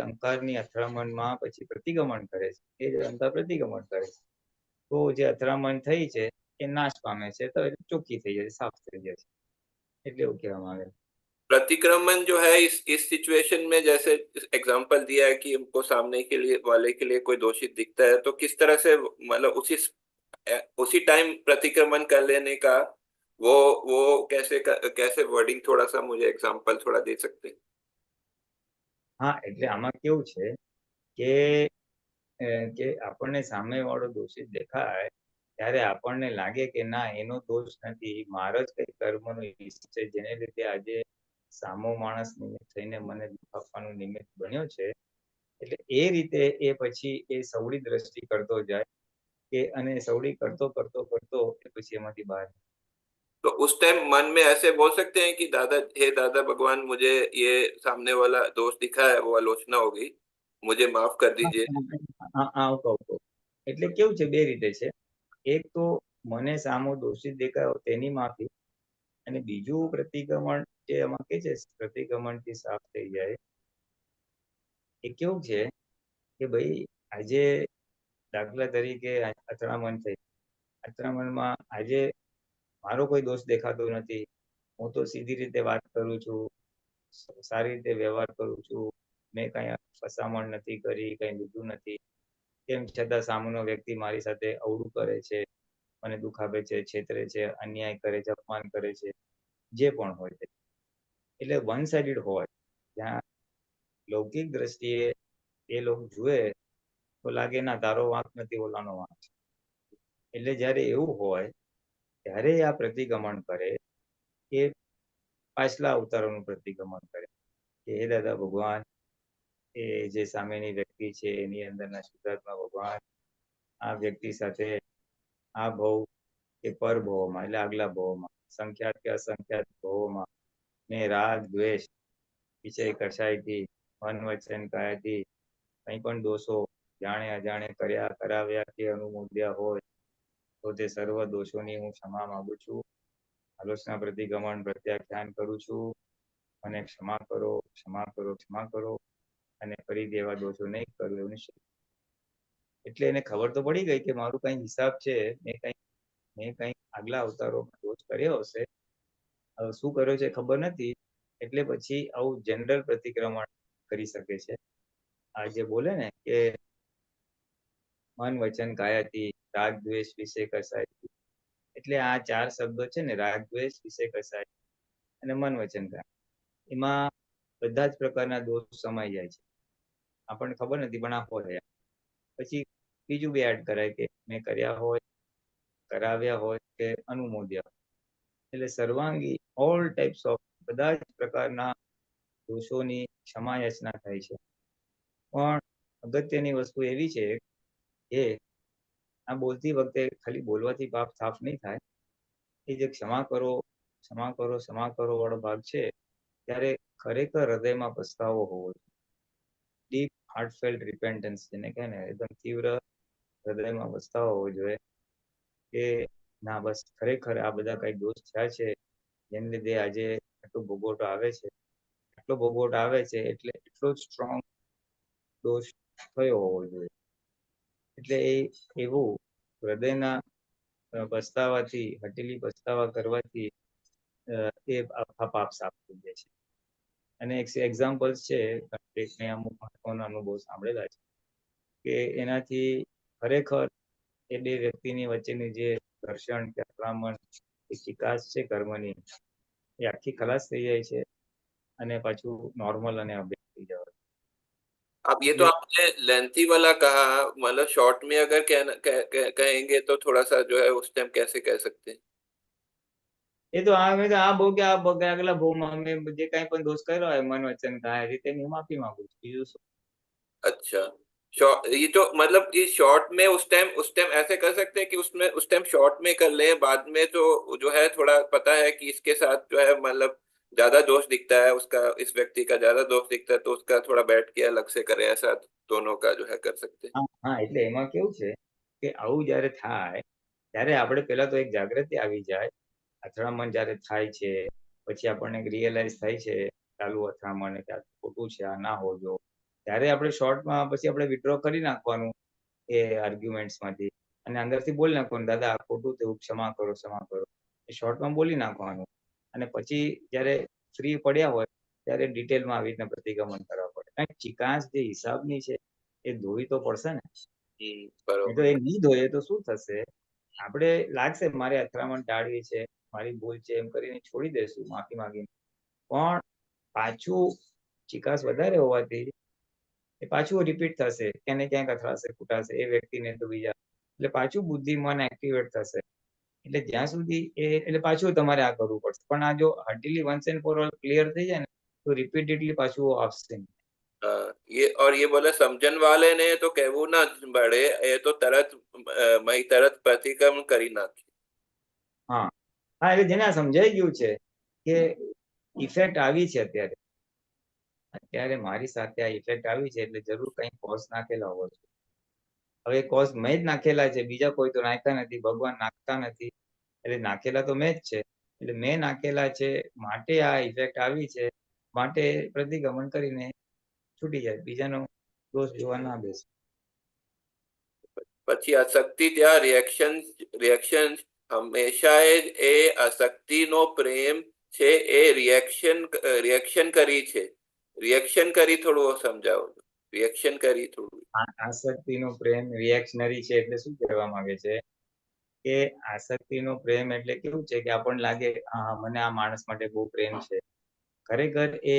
અહંકારની અથડામણમાં પછી પ્રતિક્રમણ કરે છે. એ જ અહંકાર પ્રતિક્રમણ કરે છે તો જે અથડામણ થઈ છે એ નાશ પામે છે, તો ચોખ્ખી થઈ જાય, સાફ થઈ જાય છે. એટલે એવું કહેવામાં આવે. प्रतिक्रमण जो है इस सिचुएशन में, जैसे एग्जांपल दिया है कि हमको सामने के लिए वाले के लिए कोई दोषी दिखता है तो किस तरह से मतलब उसी टाइम प्रतिक्रमण कर लेने का वो कैसे वर्डिंग, थोड़ा सा मुझे एग्जांपल थोड़ा दे सकते हैं? હા, એટલે આમાં કેવું છે કે આપણને સામે વાળો દોષિત દેખાય ત્યારે આપણને લાગે કે ના એનો દોષ નથી, મારો જ કઈ કર્મનો હિસ્સો છે જેને લીધે આજે સામો માણસ નિમિત્ત થઈને મને દુઃખ આપવાનું નિમિત્ત બન્યો છે. એટલે એ રીતે એ પછી એ સવડી દ્રષ્ટિ કરતો જાય કે અને સવડી કરતો એ પછી એમાંથી બહાર. तो उस टाइम मन में ऐसे बोल सकते हैं कि दादा, हे दादा भगवान, मुझे ये सामने वाला दोष दिखा है, वो आलोचना हो गई, मुझे माफ कर दीजिए। આવું કહું એટલે કેવું છે, બે રીતે છે. એક તો મને સામો દોષિત દેખાયો તેની માફી, અને બીજું પ્રતિક્રમણ, જે આમાં કે છે પ્રતિક્રમણથી સાફ થઈ જાય. એ કેવું છે કે ભાઈ આજે દાખલા તરીકે અથડામણ થઈ, અથડામણમાં આજે મારો કોઈ દોષ દેખાતો નથી, હું તો સીધી રીતે વાત કરું છું, સારી રીતે વ્યવહાર કરું છું, મેં કઈ ફસામણ નથી કરી, કઈ લીધું નથી, તેમ છતાં સામેનો વ્યક્તિ મારી સાથે અવળું કરે છે, મને દુખાવે છે, છેતરે છે, અન્યાય કરે છે, અપમાન કરે છે, જે પણ હોય તે. એટલે વન સાઇડેડ હોય. જ્યાં લૌકિક દ્રષ્ટિએ એ લોકો જુએ તો લાગે ના, તારો વાંક નથી, ઓલાનો વાંક છે. એટલે જ્યારે એવું હોય ત્યારે આ પ્રતિક્રમણ કરે એ પાછલા અવતારોનું પ્રતિક્રમણ કરે કે હે દાદા ભગવાન, એ જે સામેની વ્યક્તિ છે એની અંદરના શુદ્ધાત્મા ભગવાન આ વ્યક્તિ સાથે આ ભવ કે પર ભવમાં, એટલે આગલા ભવમાં, સંખ્યાત કે અસંખ્યાત ભવોમાં ને રાગ દ્વેષ વિષય કસાયથી, મન વચન કાયાથી કંઈ પણ દોષો જાણે અજાણે કર્યા, કરાવ્યા કે અનુમોદ્યા હોય તો તે સર્વ દોષોની હું ક્ષમા માંગુ છું. આલોચના પ્રતિક્રમણ પ્રત્યાખ્યાન કરું છું, અને ક્ષમા કરો, ક્ષમા કરો, ક્ષમા કરો, અને ફરીથી એવા દોષો નહીં કરું એવું નિશ્ચય. એટલે એને ખબર તો પડી ગઈ કે મારું કઈ હિસાબ છે, મેં કઈ આગલા અવતારોમાં દોષ કર્યો હશે, હવે શું કર્યો છે ખબર નથી. એટલે પછી આવું જનરલ પ્રતિક્રમણ કરી શકે છે. આ જે બોલે ને કે મન વચન કાયાથી, રાગ દ્વેષ વિશે કસાયથી, એટલે આ ચાર શબ્દો છે ને, રાગ દ્વેષ વિશે કસાય અને મન વચન કાયા, એમાં બધા જ પ્રકારના દોષ સમાઈ જાય છે. આપણને ખબર નથી પણ આ હોય. પછી બીજું બે એડ કરાય કે મેં કર્યા હોય, કરાવ્યા હોય કે અનુમોદ્યા, એટલે સર્વાંગી ઓલ ટાઈપ્સ ઓફ બધા જ પ્રકારના દોષોની ક્ષમા યાચના થાય છે. પણ અગત્યની વસ્તુ એવી છે કે આ બોલતી વખતે ખાલી બોલવાથી પાપ સાફ નહીં થાય. એ જે ક્ષમા કરો, ક્ષમા કરો, ક્ષમા કરો વાળો ભાગ છે, ત્યારે ખરેખર હૃદયમાં પસ્તાવો હોવો જોઈએ. ડીપ હાર્ટફેલ્ટ રિપેન્ટન્સ જેને કહે ને, એકદમ તીવ્ર હૃદયમાં પસ્તાવો હોવો જોઈએ કે ના, બસ ખરેખર આ બધા કઈ દોષ થયા છે જેને લીધે આજે આટલો ભોગવટો આવે છે, આટલો ભોગવટો આવે છે, એટલે એટલો જ સ્ટ્રોંગ દોષ થયો હોવો જોઈએ. એટલે એ એવું હૃદયના પસ્તાવાથી, હટેલી પસ્તાવા કરવાથી એ આખા પાપ સાફ થઈ જાય છે. અને એક એક્ઝામ્પલ્સ છે, મેં અમુક મહત્વના અનુભવ સાંભળેલા છે કે એનાથી ખરેખર એ બે વ્યક્તિની વચ્ચેની જે ઘર્ષણ કે અથડામણ, એ ચિકાસ છે કર્મની, એ આખી ખલાસ થઈ જાય છે અને પાછું નોર્મલ અને અભ્યાસ થઈ જવાય. अब ये तो आपने लेंथी वाला कहा, मतलब शॉर्ट में अगर कहेंगे तो थोड़ा सा जो है उस टाइम कैसे कह सकते हैं? એ તો આ ભોગ કે આ ભોગ આગલા ભોગમાં અમે જે કઈ પણ દોષ કર્યો હોય મન વચન કાય રીતે હું માફી માંગુ છું, બીજું શું. अच्छा, ये तो मतलब कि शॉर्ट में उस टाइम ऐसे कर सकते हैं कि उसमें उस टाइम शॉर्ट में कर ले, बाद में तो जो है थोड़ा पता है कि इसके साथ जो है मतलब ज्यादा दोष दिखता है, उसका, इस व्यक्ति का ज्यादा दोष दिखता है, तो उसका थोड़ा बैठ के अलग से करें, ऐसा दोनों का जो है कर सकते हैं. હા, એટલે એમાં કેવું છે કે આવું જયારે થાય ત્યારે આપણે પેલા તો એક જાગૃતિ આવી જાય. અથડામણ જયારે થાય છે પછી આપણને રિયલાઇઝ થાય છે ચાલુ અથડામણ કે આ ખોટું છે, આ ના હોજો, ત્યારે આપણે શોર્ટમાં પછી આપણે વિડ્રો કરી નાખવાનું એ આર્ગ્યુમેન્ટ્સમાંથી, અને અંદરથી બોલી નાખવાનું, દાદા આ ખોટું થયું, ક્ષમા કરો, ક્ષમા કરો, એ શોર્ટમાં બોલી નાખવાનું. અને પછી જયારે ફ્રી પડ્યા હોય ત્યારે ડિટેલમાં આવી રીતના પ્રતિક્રમણ કરવા પડે. કારણ કે ચિકાસ જે હિસાબની છે એ ધોવી તો પડશે ને. તો એ નહીં ધોઈએ તો શું થશે, આપણે લાગશે મારે અથડામણ ટાળવી છે, મારી ભૂલ છે, એમ કરીને છોડી દેશું માફી માંગીને, પણ પાછું ચિકાસ વધારે હોવાથી એ પાછું રિપીટ થશે, ક્યાંને ક્યાંક અથડાશે, ફૂટાશે એ વ્યક્તિને તો બીજા, એટલે પાછું બુદ્ધિ મન એક્ટિવેટ થશે. એટલે જ્યાં સુધી એટલે પાછું તમારે આ કરવું પડશે. પણ આ જો heartily once and for all clear થઈ જાય ને તો રિપીટેડલી પાછું આવશે. ये बोले समझन वाले ने तो कहવું ના પડે, એ તો તરત પ્રતિક્રમણ કરી નાખે. હા, હા, એટલે જેને આ સમજાઈ ગયું છે કે ઇફેક્ટ આવી છે, અત્યારે મારી સાથે આ ઇફેક્ટ આવી છે, એટલે જરૂર કંઈ કોઝ નાખેલા હોવો જોઈએ. હવે કોઝ મેં જ નાખેલા છે, બીજા કોઈ તો નાખતા નથી, ભગવાન નાખતા નથી, એટલે નાખેલા તો મેં જ છે. એટલે મેં નાખેલા છે માટે આ ઇફેક્ટ આવી છે, માટે પ્રતિગમન કરીને છૂટી જાય, બીજાનો દોષ જોવા ના બેસે. પછી આસક્તિ ત્યાં રિએક્શન હંમેશા એ આસક્તિનો પ્રેમ છે, એ રિએક્શન કરી છે. રિએક્શન કરી થોડું સમજાવો. રિએક્શન કરી થોડું. આસક્તિનો પ્રેમ રિએક્શનરી છે એટલે શું કહેવા માંગે છે કે આસક્તિનો પ્રેમ એટલે કેવું છે કે આપણને લાગે હા મને આ માણસ માટે બહુ પ્રેમ છે, ખરેખર એ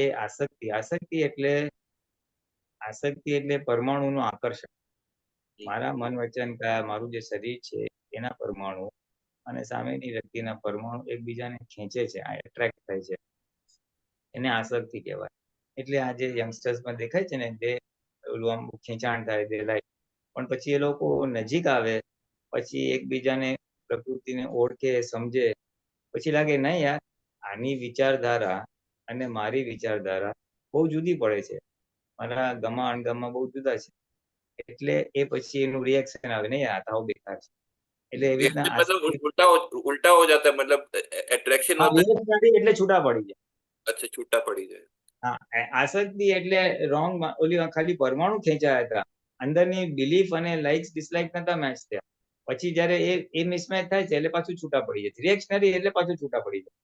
આસક્તિ એટલે પરમાણુનું આકર્ષણ. મારા મન વચન કાયા, મારું જે શરીર છે એના પરમાણુ અને સામેની વ્યક્તિના પરમાણુ એકબીજાને ખેંચે છે, આ એટ્રેક્ટ થાય છે, એને આસક્તિ કહેવાય. એટલે આ જે યંગસ્ટર્સમાં દેખાય છે ને, તે ઓલું આમ ખેંચાણ થાય, તે લાઈક, પણ પછી એ લોકો નજીક આવે, પછી એકબીજાને પ્રકૃતિને ઓળખે, સમજે, પછી લાગે નહીં યાર, આની વિચારધારા અને મારી વિચારધારા બહુ જુદી પડે છે, મારા ગમા અણગમા બહુ જુદા છે, એટલે એ પછી એનું રિએક્શન આવે, નહીં આ થાવ બેકાર છે. એટલે એવી રીતના मतलब उल्टा हो जाता है, मतलब अट्रैक्शन होता है, એટલે છૂટા પડી જાય. अच्छा छूटा पड़ी जाए. હા, આસક્તિ એટલે રોંગ, ઓલી ખાલી પરમાણુ ખેંચાયા હતા, અંદરની બિલીફ અને લાઇક્સ ડિસલાઇક નતા મેચ થયા. પછી જયારે એ મિસમેચ થાય છે એટલે પાછું છૂટા પડી જાય. રિએક્શનરી એટલે પાછું છૂટા પડી જાય.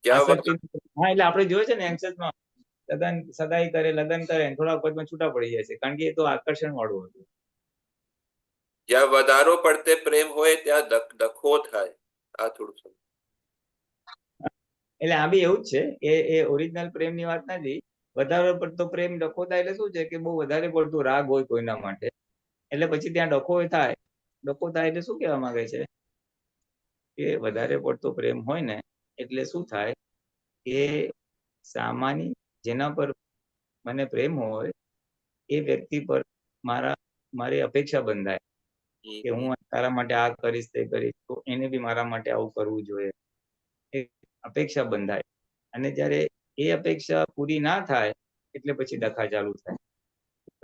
આસક્તિ, હા, એટલે આપણે જોયું છે ને યંગસ્ટર્સમાં, સગાઈ કરે, લગ્ન કરે, થોડા વખતમાં છૂટા પડી જાય છે, કારણ કે એ તો આકર્ષણ વાળું હતું. જ્યાં વધારો પડતે પ્રેમ હોય ત્યાં ડખો થાય. આ થોડું એટલે આ બી એવું જ છે, એ ઓરિજિનલ પ્રેમની વાત નથી. વધારે પડતો પ્રેમ ડખો થાય એટલે શું છે કે બહુ વધારે પડતું રાગ હોય કોઈના માટે, એટલે પછી ત્યાં ડખો થાય. ડખો થાય એટલે શું કહેવા માંગે છે કે વધારે પડતો પ્રેમ હોય ને એટલે શું થાય કે સામાન્ય જેના પર મને પ્રેમ હોય એ વ્યક્તિ પર મારી અપેક્ષા બંધાય કે હું તારા માટે આ કરીશ, તે કરીશ, તો એને બી મારા માટે આવું કરવું જોઈએ, અપેક્ષા બંધાય. અને જ્યારે એ અપેક્ષા પૂરી ના થાય એટલે પછી ડખા ચાલુ થાય.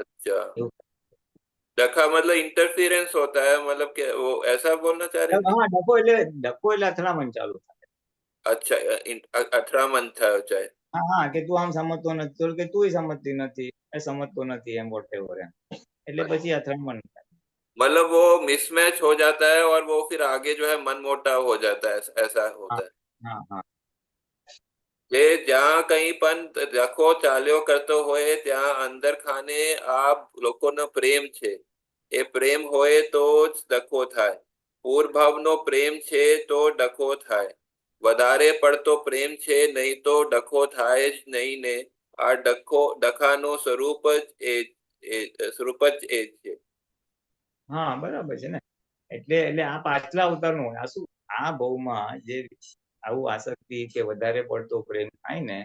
अच्छा, डखा मतलब इंटरफेरेंस होता है, मतलब कि वो ऐसा बोलना चाह रहे हैं. હા, ડખો એટલે અથડામણ ચાલુ થાય. अच्छा, અથડામણ થાય જાય. હા, કે તું આમ સમજતો નથી, તો કે તું સમજતી નથી, એ સમજતો નથી, એમ વોટેવર એમ, એટલે પછી અથડામણ થાય. मतलब वो मिसमैच हो जाता है और वो फिर आगे जो है मन मोटाव हो जाता है, ऐसा होता है. હા, હા. જે જ્યાં કઈ પણ ડખો ચાલ્યો કરતો હોય ત્યાં અંદર ખાને આ લોકોનો પ્રેમ છે, એ પ્રેમ હોય તો જ ડખો થાય. પૂર્વભાવનો પ્રેમ છે તો ડખો થાય. વધારે પડતો પ્રેમ છે નહીં તો ડખો થાય જ નહીં ને. આ ડખાનું સ્વરૂપ જ એ છે. હા, બરાબર છે ને. એટલે આ પાછલા અવતારનું આ શું, આ ભાવમાં જે આવું આસક્તિ કે વધારે પડતો પ્રેમ થાય ને,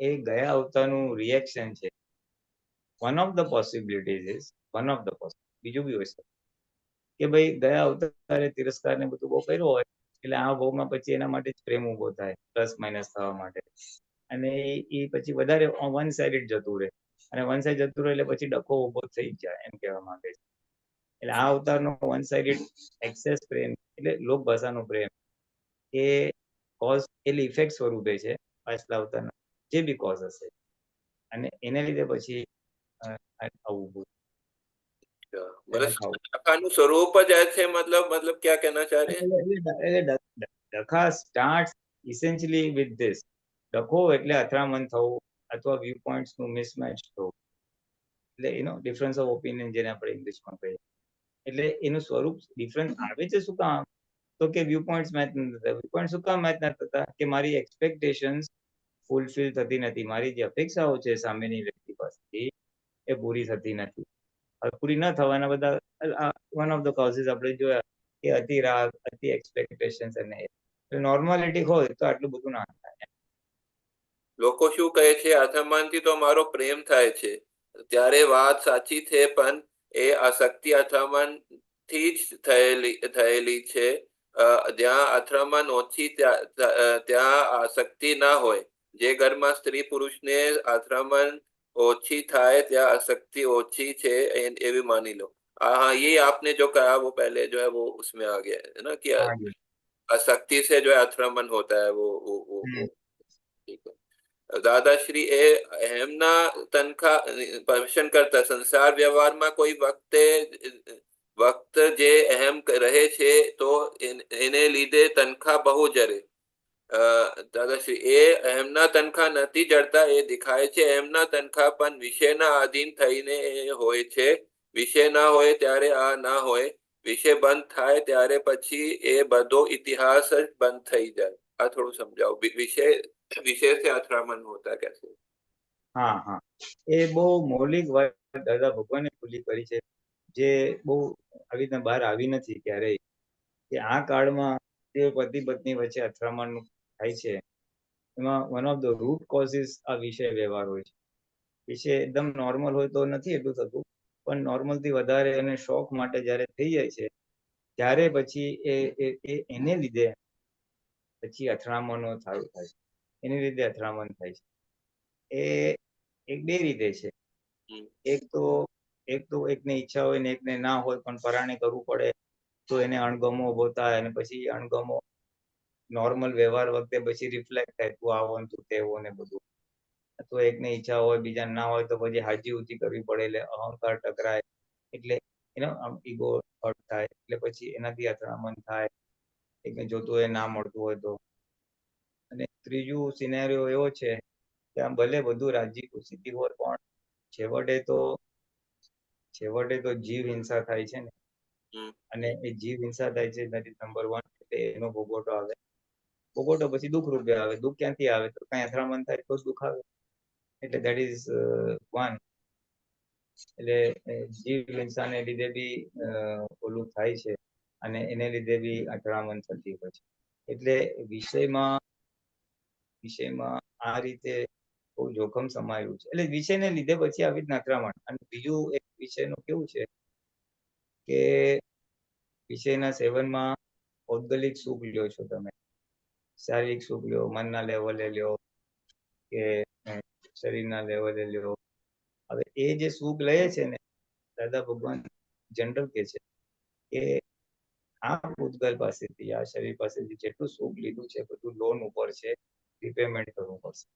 એ ગયા અવતારનું રિએક્શન છે. One of the possibilities is બીજું બી હોય શકે કે ભાઈ ગયા અવતારે તિરસ્કાર ને બધું બહુ કર્યું હોય, એટલે આ ભાવમાં પછી એના માટે જ પ્રેમ ઉભો થાય, પ્લસ માઇનસ થવા માટે, અને એ પછી વધારે વન સાઇડેડ જતું રહે, અને વન સાઇડ જતું રહે એટલે પછી ડખો ઉભો થઈ જાય, એમ કહેવા માંગે છે. એટલે આ અવતારનો વન સાઇડેડ એક્સેસ પ્રેમ એટલે લોક ભાષાનો પ્રેમ, એ કોઝ એટલે ઇફેક્ટ સ્વરૂપે છે પાછલા અવતારના જે બી કોઝ હશે, અને એને લીધે પછી આવું ડખાનું સ્વરૂપ જ છે, मतलब क्या कहना चाह रहे हैं. ડખા સ્ટાર્ટ્સ ઇસેન્શિયલી વિથ ધીસ. ડખો એટલે અથડામણ થવું અથવા વ્યૂ પોઈન્ટ્સ નું મિસમેચ થવું, એટલે ડિફરન્સ ઓફ ઓપિનિયન જેને આપણે ઇંગ્લિશમાં કહીએ. એટલે એનું સ્વરૂપ ડિફરન્સ આવે છે. શું કામ? તો કે વ્યૂ પોઈન્ટ્સ મેચ નથી થતા. વ્યૂ પોઈન્ટ શું કામ મેચ નથી થતા? કે મારી એક્સપેક્ટેશન્સ ફૂલફિલ થતી નથી, મારી જે અપેક્ષાઓ છે સામેની વ્યક્તિ પાસેથી એ પૂરી થતી નથી. પૂરી ન થવાના બધા વન ઓફ ધ કોઝિસ આપણે જોયા કે અતિ રાગ, અતિ એક્સપેક્ટેશન્સ, અને નોર્માલિટી હોય તો આટલું બધું ના થાય. લોકો શું કહે છે, અથડામણથી તો મારો પ્રેમ થાય છે, ત્યારે વાત સાચી છે, પણ એ આસક્તિ અથડામણ થી જ થયેલી છે. જ્યાં અથડામણ ઓછી ત્યાં આસક્તિ ના હોય. જે ઘરમાં સ્ત્રી પુરુષને અથડામણ ओछी થાય ત્યાં आसक्ति ओछी છે એવી मानी लो. हाँ, ये आपने जो कहा वो पहले जो है वो उसमें आ गया है ना कि हाँ जी। आसक्ति से जो है अथरामन होता है वो ठीक है. દાદાશ્રી એ એમના તનખા પર્શન કરતા સંસાર વ્યવહારમાં કોઈ વખત જે અહેમ રહે છે તો એને લીધે તનખા બહુ જરે. દાદાશ્રી એ એમના તનખા નથી જડતા એ દેખાય છે. એમના તનખા પણ વિષયના આધીન થઈને હોય છે. વિષય ના હોય ત્યારે આ ના હોય. વિષય બંધ થાય ત્યારે પછી એ બધો ઇતિહાસ જ બંધ થઈ જાય. આ થોડું સમજાવો. विषय से अथरामन होता कैसे? हाँ हाँ, એ બહુ મૌલિક વાત દાદા ભગવાને ખુલ્લી કરી છે, જે બહુ આવી રીતના બહાર આવી નથી ક્યારેય, કે આ કાળમાં જે પતિ પત્ની વચ્ચે અથડામણ થાય છે એમાં one of the root causes આ વિષય વ્યવહાર હોય છે. વિષય એકદમ નોર્મલ હોય તો નથી એટલું થતું, પણ નોર્મલ થી વધારે અને શોખ માટે જયારે થઈ જાય છે ત્યારે પછી એને લીધે પછી અથડામણો ચાલુ થાય છે. એને લીધે અથડામણ થાય છે. એ એક બે રીતે છે. એક તો એકને ઈચ્છા હોય ને એકને ના હોય, પણ પરાણે કરવું પડે તો એને અણગમો ઉભો થાય, અને પછી અણગમો નોર્મલ વ્યવહાર વખતે પછી રિફ્લેક્ટ થાય, તું આવો ને તું તેવો ને બધું. તો એકને ઈચ્છા હોય બીજા ના હોય તો પછી હાજી ઊંચી કરવી પડે, એટલે અહંકાર ટકરાય, એટલે એનો ઈગો હર્ટ થાય, એટલે પછી એનાથી અથડામણ થાય. એકને જોતું હોય ના મળતું હોય તો. અને ત્રીજું સિનેરિયો એવો છે કે આમ ભલે બધું રાજી ખુશીથી હોય, પણ છેવટે તો જીવ હિંસા થાય છે ને. અને એ જીવ હિંસા થાય છે, નંબર 1 એટલે એનો ભોગવટો આવે. ભોગવટો પછી દુઃખ રૂપે આવે. દુઃખ ક્યાંથી આવે? તો કઈ અથડામણ થાય તો દુઃખ આવે. એટલે દેટ ઇઝ 1. એટલે જીવ હિંસાને લીધે બી ઓલું થાય છે, અને એને લીધે બી અથડામણ થતી હોય છે. એટલે વિષયમાં આ રીતે બહુ જોખમ સમાયેલું છે. એટલે વિષયને લીધે પછી આવી રીતના અથડામણ. અને બીજું એક વિષયનું કેવું છે કે વિષયના સેવનમાં ભૌગોલિક સુખ લ્યો છો તમે, શારીરિક સુખ લ્યો, મનના લેવલે લ્યો કે શરીરના લેવલે લ્યો. હવે એ જે સુખ લે છે ને, દાદા ભગવાન જનરલ કે છે કે આ ભૂતગલ પાસેથી, આ શરીર પાસેથી જેટલું સુખ લીધું છે બધું લોન ઉપર છે, રિપેમેન્ટ કરવું પડશે.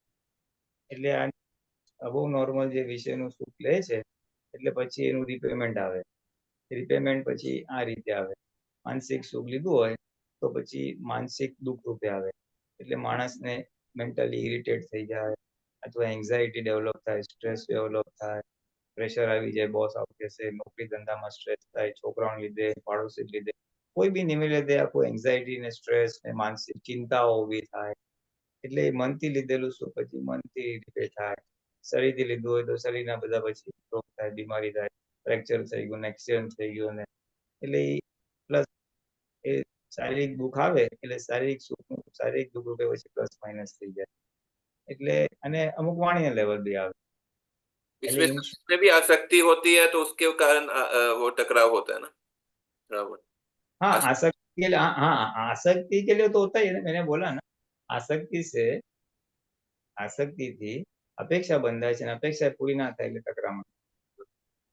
એટલે આ બહુ નોર્મલ જે વિષયનું સુખ લે છે, એટલે પછી એનું રિપેમેન્ટ આવે. રિપેમેન્ટ પછી આ રીતે આવે. માનસિક સુખ લીધું હોય તો પછી માનસિક દુઃખ રૂપે આવે. એટલે માણસને મેન્ટલી ઇરિટેટ થઈ જાય, અથવા એન્ઝાયટી ડેવલપ થાય, સ્ટ્રેસ ડેવલપ થાય, પ્રેશર આવી જાય, બોસ આવું કહેશે, નોકરી ધંધામાં સ્ટ્રેસ થાય, છોકરાઓને લીધે, પાડોશી લીધે, કોઈ બી નિમિત્તે લીધે આખું એન્ઝાયટી ને સ્ટ્રેસ ને માનસિક ચિંતાઓ ઊભી થાય. એટલે મનથી લીધેલું સુખ પછી મનથી રીતે થાય. શરીરથી લીધું હોય તો શરીરના બધા પછી રોગ થાય, બીમારી થાય, ફ્રેક્ચર થઈ ગયું ને, એક્સિડન્ટ થઈ ગયું ને. એટલે પ્લસ એ શારીરિક દુઃખ આવે, એટલે શારીરિક દુઃખ રૂપે પછી પ્લસ માઇનસ થઈ જાય. એટલે અને અમુક વાણીય લેવલ બી આવે. इसमें भी आसक्ति होती है तो उसके कारण वो टकराव होता है ना. बराबर. हाँ, आसक्ति के लिए तो होता ही है ना. मैंने बोला ना, आसक्ति थी अपेक्षा બંધાય છે, અને અપેક્ષા પૂરી ના થાય એટલે ટકરામણ.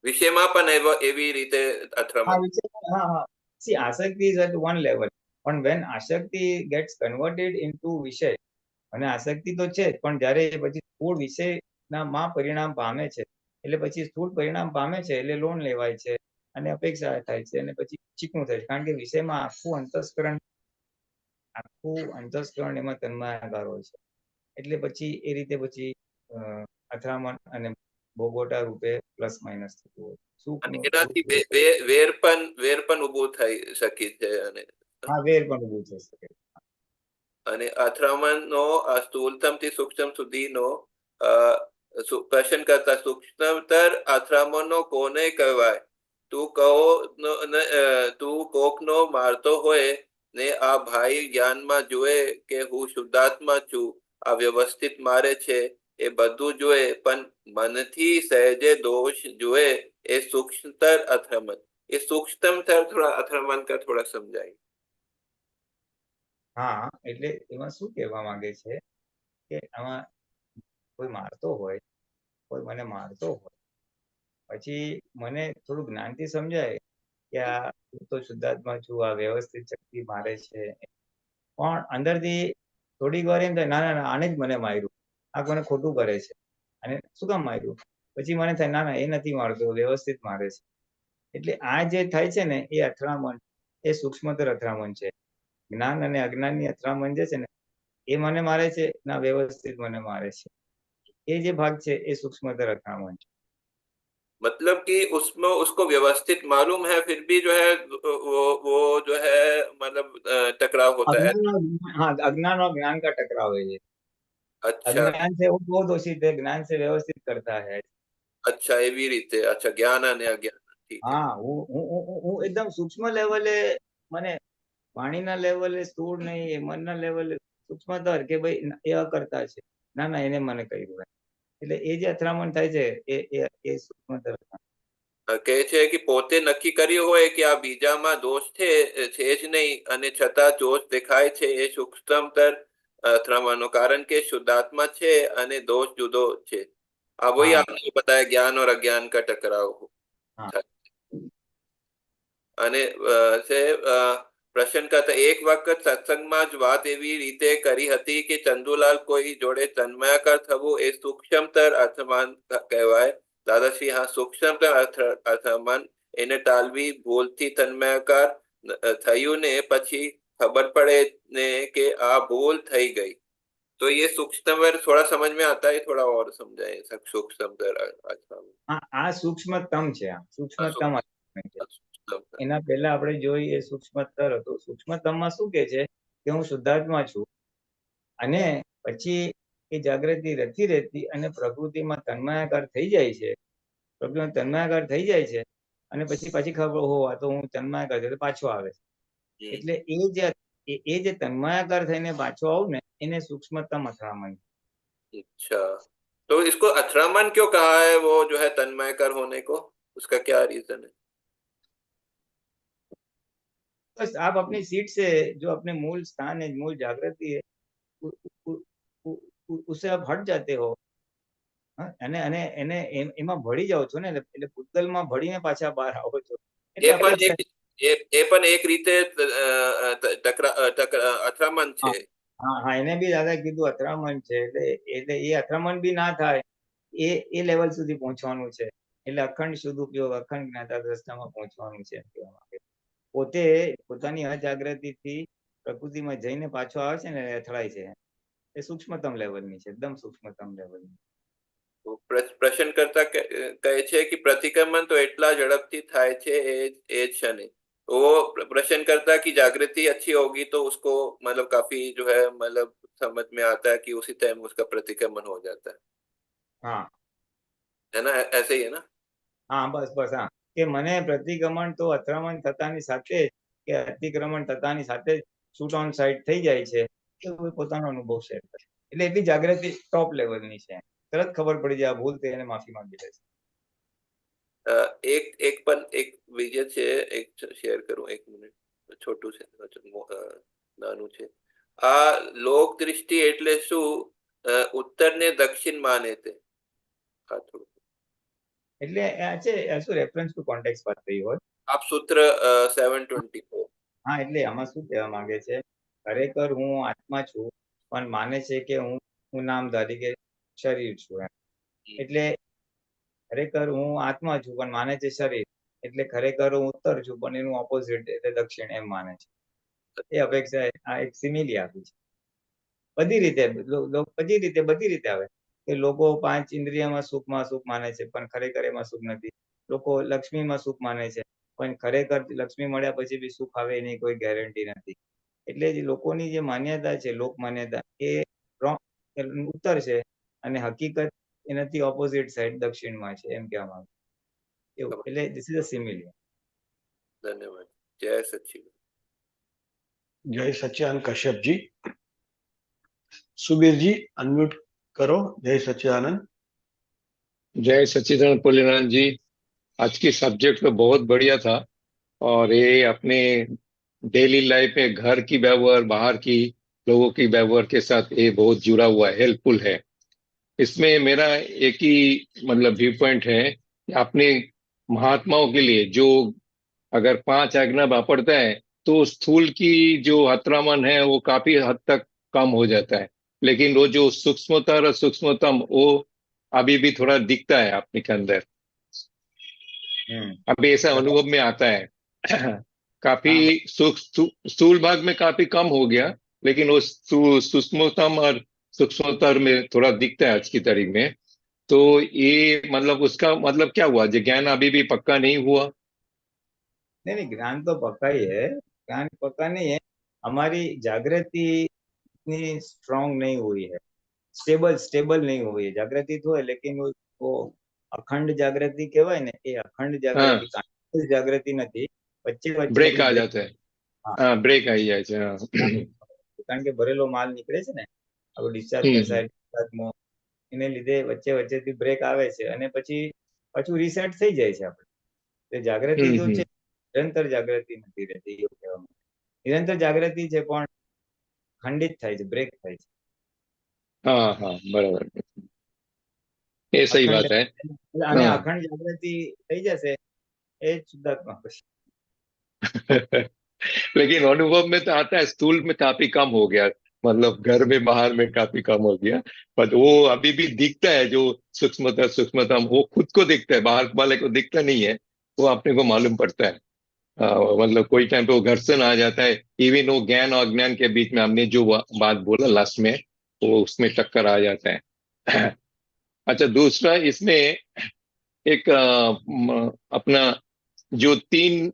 વિષયમાં પણ એવી રીતે અથડામણ. See, આસક્તિ is at one level, પણ when આસક્તિ gets converted into વિષય, અને આસક્તિ તો છે જ, પણ જ્યારે પછી સ્થૂળ વિષયના માં પરિણામ પામે છે, એટલે પછી સ્થૂળ પરિણામ પામે છે એટલે લોન લેવાય છે, અને અપેક્ષા થાય છે, અને પછી ચીકણું થાય છે. કારણ કે વિષયમાં આખું અંતસ્કરણ એમાં તન્માયાકાર હોય છે. એટલે પછી એ રીતે પછી અથડામણ અને ભોગવટા રૂપે પ્લસ માઇનસ થતું હોય. એનાથી વેર પણ ઊભું થઈ શકે છે. અને હા, વેર પણ ઊભું થઈ શકે. અને અથડામણનો સ્થૂળતમથી સૂક્ષ્મ સુધીનો પ્રશ્ન કરતા સૂક્ષ્મતર અથડામણનો કોને કહેવાય? તું કોકનો મારતો હોય ને આ ભાઈ જ્ઞાનમાં જુએ કે હું શુદ્ધાત્મા છું, આ વ્યવસ્થિત મારે છે, એ બધું જુએ, પણ મનથી સહેજે દોષ જુએ, એ सूक्ष्मतर અથડામણ. ये सूक्ष्मतर थोड़ा અથડામણ का थोड़ा समझाइए. હા, એટલે એમાં શું કહેવા માંગે છે કે આમાં કોઈ મારતો હોય, કોઈ મને મારતો હોય, પછી મને થોડું જ્ઞાનથી સમજાય કે આ હું તો શુદ્ધાત્મા છું, આ વ્યવસ્થિત શક્તિ મારે છે, પણ અંદરથી થોડીક વાર એમ થાય ના ના ના આને જ મને માર્યું, આ કોને ખોટું કરે છે, અને શું કામ માર્યું? પછી મને થાય ના ના એ નથી મારતો, વ્યવસ્થિત મારે છે. એટલે આ જે થાય છે ને એ અથડામણ, એ સૂક્ષ્મતર અથડામણ છે. જ્ઞાન અને અજ્ઞાનની અથડામણ જે છે ને એ મને મારે છે, ના વ્યવસ્થિત મને મારે છે. ये जो भाग है ये सूक्ष्मतर અથડામણ છે. मतलब कि उसमें उसको व्यवस्थित मालूम है, फिर भी जो है वो जो है मतलब टकराव होता है। हाँ, अज्ञान और ज्ञान का टकराव है ये। अच्छा अज्ञान से वो बहुत दूषित है, ज्ञान से व्यवस्थित करता है। अच्छा એવી રીતે, અચ્છા જ્ઞાન અને અજ્ઞાન, ઠીક છે. हाँ, હું एकदम सूक्ष्म लेवले મને વાણીના લેવલે સ્થૂળ નહીં, મનના લેવલે સૂક્ષ્મતર કે ભાઈ એ કરતા છે, ના ના એને મને કર્યું. એટલે એ જે અથડામણ થાય છે એ સૂક્ષ્મતર. કહે છે કે પોતે નક્કી કર્યું હોય કે આ બીજામાં દોષ છે જ નહીં, અને છતાં દોષ દેખાય છે, એ સૂક્ષ્મતર અથડામણનો, કારણ કે શુદ્ધાત્મા છે અને દોષ જુદો છે. આ वही हाँ। आपने बताया, ज्ञान और अज्ञान का टकराव हाँ। અને છે પ્રશ્ન કરતા, એક વખત સત્સંગમાં જ વાત એવી રીતે કરી હતી કે ચંદુલાલ કોઈ જોડે તન્માયાકાર થવું એ સૂક્ષ્મતર અથડામણ કહેવાય. દાદાશ્રી, હા, સૂક્ષ્મતર અથડામણ એને ટાળવી, ભૂલથી તન્માયાકાર થયું ને પછી खबर पड़े ने कि आ भूल थई गई, तो ये सूक्ष्मतर थोड़ा समझ में आता है, थोड़ा और समझाए सूक्ष्मतर અથડામણ. હા, આ સૂક્ષ્મતમ છે, આ સૂક્ષ્મતમ અથડામણ છે. સૂક્ષ્મતર. એના પહેલા આપણે જોઈએ સૂક્ષ્મતર હતું. સૂક્ષ્મતમમાં શું કે છે કે હું શુદ્ધાત્મા છું, અને પછી એ જાગૃતિ રહેતી અને પ્રકૃતિમાં તન્માયાકાર થઈ જાય છે, પ્રકૃતિમાં તન્માયાકાર થઈ જાય છે, અને પછી પાછી ખબર હો આ તો હું તન્માયાકાર છે, પાછો આવે છે. એટલે એ જે તન્માયાકાર થઈને પાછો આવું ને એને સૂક્ષ્મતમ અથડામણ. अच्छा, तो इसको અથડામણ क्यों कहा है, वो जो है तन्मयकर होने को, उसका क्या रीजन है? बस आप अपनी सीट से जो अपने मूल स्थान है, मूल जागृति है, उससे आप हट जाते हो, અને અને એને એમાં ભળી જાઓ છો ને, એટલે ભૂતગલમાં ભળીને પાછા બહાર આવો છો. એ પણ એક રીતે અથડામણ છે. હા હા, એને બી દાદા કીધું અથડામણ છે. એટલે એ અથડામણ બી ના થાય એ લેવલ સુધી પહોંચવાનું છે. એટલે અખંડ શુદ્ધ ઉપયોગ, અખંડ જ્ઞાતા દ્રષ્ટામાં પહોંચવાનું છે. પોતે પોતાની અજાગૃતિથી પ્રકૃતિમાં જઈને પાછો આવે છે ને અથડાય છે. એ સૂક્ષ્મતમ લેવલની છે, એકદમ સૂક્ષ્મતમ લેવલની. પ્રશ્ન કરતા કહે છે કે પ્રતિક્રમણ તો એટલા ઝડપથી થાય છે એ क्षण, वो प्रश्न करता कि जागृति अच्छी होगी तो उसको मतलब काफी जो है मतलब समझ में आता है कि उसी टाइम उसका प्रतिक्रमण हो जाता है. हाँ, है ना, ऐसे ही है ना? हाँ, बस बस, हाँ, કે મને પ્રતિક્રમણ તો અથડામણ થતાની સાથે કે અતિક્રમણ થતાની સાથે શૂટ ઓન સાઇડ થઈ જાય છે, એ પોતાનો અનુભવ શેર કરે. એટલે એટલી જાગૃતિ ટોપ લેવલની છે, તરત ખબર પડી જાય ભૂલ થઈ અને માફી માંગી લે છે. એક વિજય છે, એક શેર કરું, એક મિનિટ, છોટું છે, નાનું છે. આ લોક દૃષ્ટિ એટલે શું? ઉત્તર ને દક્ષિણ માને તે. હા, થોડું એટલે આ છે શું રેફરન્સ ટુ કોન્ટેક્સ્ટ વાત થઈ હોય. આપ સૂત્ર 724. હા, એટલે આમાં શું કહેવા માંગે છે, ખરેખર હું આત્મા છું, પણ માને છે કે હું નામધારી કે શરીર છું. એટલે ખરેખર હું આત્મા છું પણ માને છે શરીર. એટલે ખરેખર હું ઉત્તર છું પણ એનું ઓપોઝિટ એટલે દક્ષિણ એમ માને છે. એ અપેક્ષા આ એક સિમિલી આપી છે. બધી રીતે આવે કે લોકો 5 ઇન્દ્રિયમાં સુખમાં સુખ માને છે પણ ખરેખર એમાં સુખ નથી. લોકો લક્ષ્મીમાં સુખ માને છે પણ ખરેખર લક્ષ્મી મળ્યા પછી બી સુખ આવે એની કોઈ ગેરંટી નથી. એટલે જે લોકોની જે માન્યતા છે, લોક માન્યતા, એ ઉત્તર છે અને હકીકત એનાથી ઓપોઝિટ સાઈડ દક્ષિણમાં છે, એમ કહેવામાં આવે એવું. એટલે ધીસ ઇઝ અ સિમિલી. ધન્યવાદ. જય સચ્ચિદાનંદ. જય सच्चिदानंद कश्यप जी. सुबीर जी अनम्यूट करो. जय सच्चिदानंद. जय सच्चिदानंद पुलिनाथ जी, आज की सब्जेक्ट तो बहुत बढ़िया था और ये अपने डेली लाइफ में घर की व्यवहार, बाहर की लोगों की व्यवहार के साथ ये बहुत जुड़ा हुआ है, हेल्पफुल है। इसमें मेरा एक ही मतलब व्यू पॉइंट है कि अपने महात्माओं के लिए जो अगर 5 आज्ञा पढ़ता है तो स्थूल की जो अतिक्रमण है वो काफी हद तक कम हो जाता है, लेकिन वो जो सूक्ष्मतर और सूक्ष्मतम वो अभी भी थोड़ा दिखता है अपने के अंदर। हम्म। अभी ऐसा अनुभव में आता है। काफी हाँ स्थूल भाग में काफी कम हो गया, लेकिन वो सूक्ष्मतम और सूक्ष्मतर में थोड़ा दिखता है आज की तारीख में। तो ये मतलब उसका मतलब क्या हुआ, जो ज्ञान अभी भी पक्का नहीं हुआ? नहीं नहीं, ज्ञान तो पक्का ही है। ज्ञान पक्का नहीं है, हमारी जागृति इतनी स्ट्रांग नहीं हुई है, स्टेबल स्टेबल नहीं हुई है। जागृति तो है लेकिन वो अखंड जागृति કહેવાય ને, એ અખંડ हाँ, જાગૃતિ કાંઈ જાગૃતિ નથી, વચ્ચે વચ્ચે ब्रेक ખાલી आ બ્રેક। जाता है। हाँ, हाँ, ब्रेक आ ही जाए છે। हाँ। કારણ કે ભરેલો માલ નીકળે છે ને, આપણો ડિસ્ચાર્જ हम्म, કરતા ડિસ્ચાર્જમાં એને લીધે વચ્ચે વચ્ચેથી બ્રેક આવે છે અને પછી પાછું રીસેટ થઈ જાય છે આપણે। તે જાગૃતિ हम्म, જો છે નિરંતર જાગૃતિ નથી રહેતી એવું કહેવામાં આવે। નિરંતર જાગૃતિ છે પણ ખંડિત થાય છે, બ્રેક થાય છે। हाँ हाँ, बराबर। ये सही અખંડ बात है। અને हाँ। અખંડ જાગૃતિ થઈ જશે એ જ શુદ્ધાત્મા પછી। लेकिन अनुभव में तो आता है स्थूल में काफी कम हो गया, मतलब घर में बाहर में काफी कम हो गया। पर वो अभी भी दिखता है, जो सूक्ष्मता सूक्ष्मतम वो खुद को दिखता है, बाहर वाले को दिखता नहीं है। वो अपने को मालूम पड़ता है। मतलब कोई टाइम पे वो घर्षण आ जाता है, इवन वो ज्ञान और अज्ञान के बीच में हमने जो बात बोला लास्ट में, वो उसमें टक्कर आ जाता है। अच्छा, दूसरा इसमें एक अपना जो तीन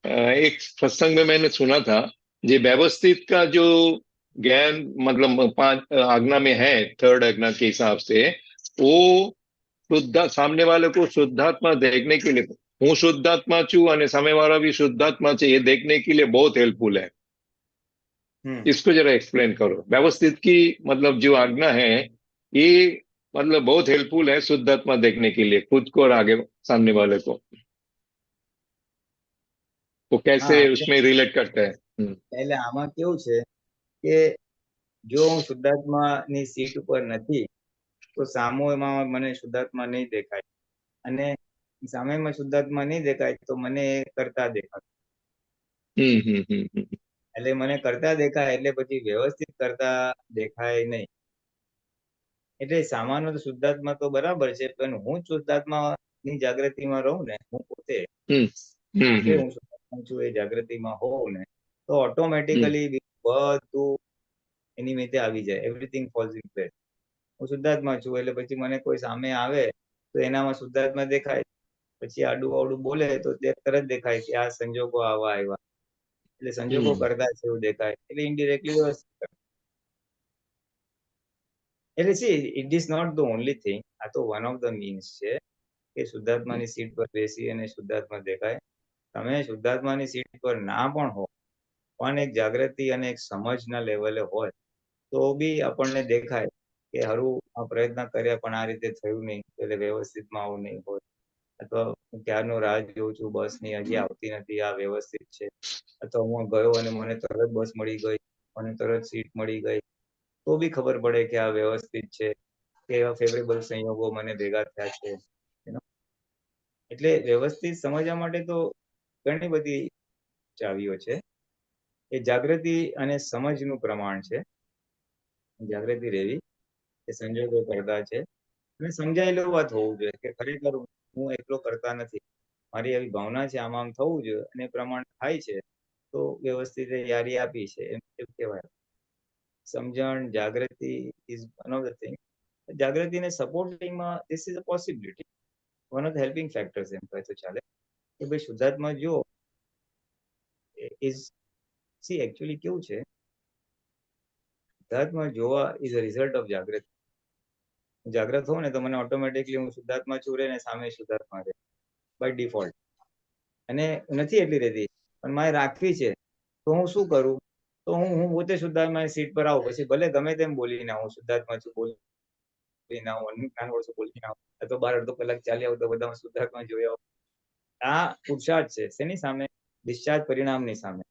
एक सत्संग में मैंने सुना था, ये व्यवस्थित का जो ज्ञान मतलब 5 आज्ञा में है, थर्ड आज्ञा के हिसाब से वो शुद्ध सामने वाले को शुद्धात्मा देखने के लिए, હું શુદ્ધાત્મા છું અને સામેવાળા भी શુદ્ધાત્મા છે, ये देखने के लिए बहुत हेल्पफुल है। इसको जरा एक्सप्लेन करो। व्यवस्थित की मतलब जो आज्ञा है ये मतलब बहुत हेल्पफुल है शुद्धात्मा देखने के लिए, खुद को और आगे सामने वाले को। वो कैसे હા, उसमें रिलेट करता है? એટલે આમાં કેવું છે કે જો હું શુદ્ધાત્માની સીટ ઉપર નથી તો સામુમાં મને શુદ્ધાત્મા નહીં દેખાય અને સામેમાં શુદ્ધાત્મા નહીં દેખાય તો મને એ કરતા દેખાય। એટલે મને કરતા દેખાય એટલે પછી વ્યવસ્થિત કરતા દેખાય નહીં। એટલે સામાન્ય તો શુદ્ધાત્મા તો બરાબર છે પણ હું શુદ્ધાત્માની જાગૃતિમાં રહું ને, હું પોતે પોતે હું શુદ્ધાત્મા છું એ જાગૃતિમાં હોઉં ને, તો ઓટોમેટિકલી બધું એની મેતે આવી જાય, એવરીથિંગ ફોલ્સ ઇન પ્લેસ। હું શુદ્ધાત્મા છું એટલે પછી મને કોઈ સામે આવે તો એનામાં શુદ્ધાત્મા દેખાય, પછી આડું અવડું બોલે તો તે તરત દેખાય કે આ સંજોગો આવા આવ્યા, એટલે સંજોગો કરતા છે એવું દેખાય, એટલે ઇનડિરેક્ટલી વ્યવસ્થિત કરે। એટલે see it is not the only thing, આ તો વન ઓફ ધ મીન્સ છે કે શુદ્ધાત્માની સીટ પર બેસી અને શુદ્ધાત્મા દેખાય। તમે શુદ્ધાત્માની સીટ પર ના પણ હો પણ એક જાગૃતિ અને એક સમજના લેવલે હોય તો બી આપણને દેખાય કે હરું આ પ્રયત્ન કર્યા પણ આ રીતે થયું નહીં, એટલે વ્યવસ્થિતમાં આવું નહીં હોય, અથવા હું ક્યારનો રાહ જોઉં છું બસની હજી આવતી નથી, આ વ્યવસ્થિત છે, અથવા હું ગયો અને મને તરત બસ મળી ગઈ, મને તરત સીટ મળી ગઈ, તો બી ખબર પડે કે આ વ્યવસ્થિત છે, કે એવા ફેવરેબલ સંયોગો મને ભેગા થયા છે। એટલે વ્યવસ્થિત સમજવા માટે તો ઘણી બધી ચાવીઓ છે। એ જાગૃતિ અને સમજનું પ્રમાણ છે। જાગૃતિ રહેવી એ સંજોગો કરતા છે અને સમજાયેલું વાત હોવું જોઈએ કે ખરેખર હું એકલો કરતા નથી, મારી એવી ભાવના છે, આમ આમ થવું જોઈએ અને એ પ્રમાણે થાય છે તો વ્યવસ્થિત યારી આપી છે એમ કહેવાય। સમજણ જાગૃતિ is one of the thing. જાગૃતિને સપોર્ટિંગમાં this is a possibility, one of the helping factors એમ કહે તો ચાલે કે ભાઈ શુદ્ધાત્મા જો ઇઝ સી એકચ્યુઅલી કેવું છે, શુદ્ધાત્મા જોવા ઇઝ અ રિઝલ્ટ ઓફ જાગૃતિ। જાગ્રત હોઉં ને તો મને ઓટોમેટિકલી હું શુદ્ધાત્મા છું રે ને સામે શુદ્ધાત્મા રહે બાય ડિફોલ્ટ, અને નથી એટલી રહેતી પણ મારે રાખવી છે તો હું શું કરું, તો હું પોતે શુદ્ધાત્માની સીટ પર આવું, પછી ભલે ગમે તેમ બોલીને હું શુદ્ધાત્મા છું બોલીને આવું, કાન વર્ષો બોલીને આવું, અથવા 12 અડધો કલાક ચાલી આવું તો બધા શુદ્ધાત્મા જોઈ આવું। આ પુરુષાર્થ છે શેની સામે? ડિસ્ચાર્જ પરિણામની સામે।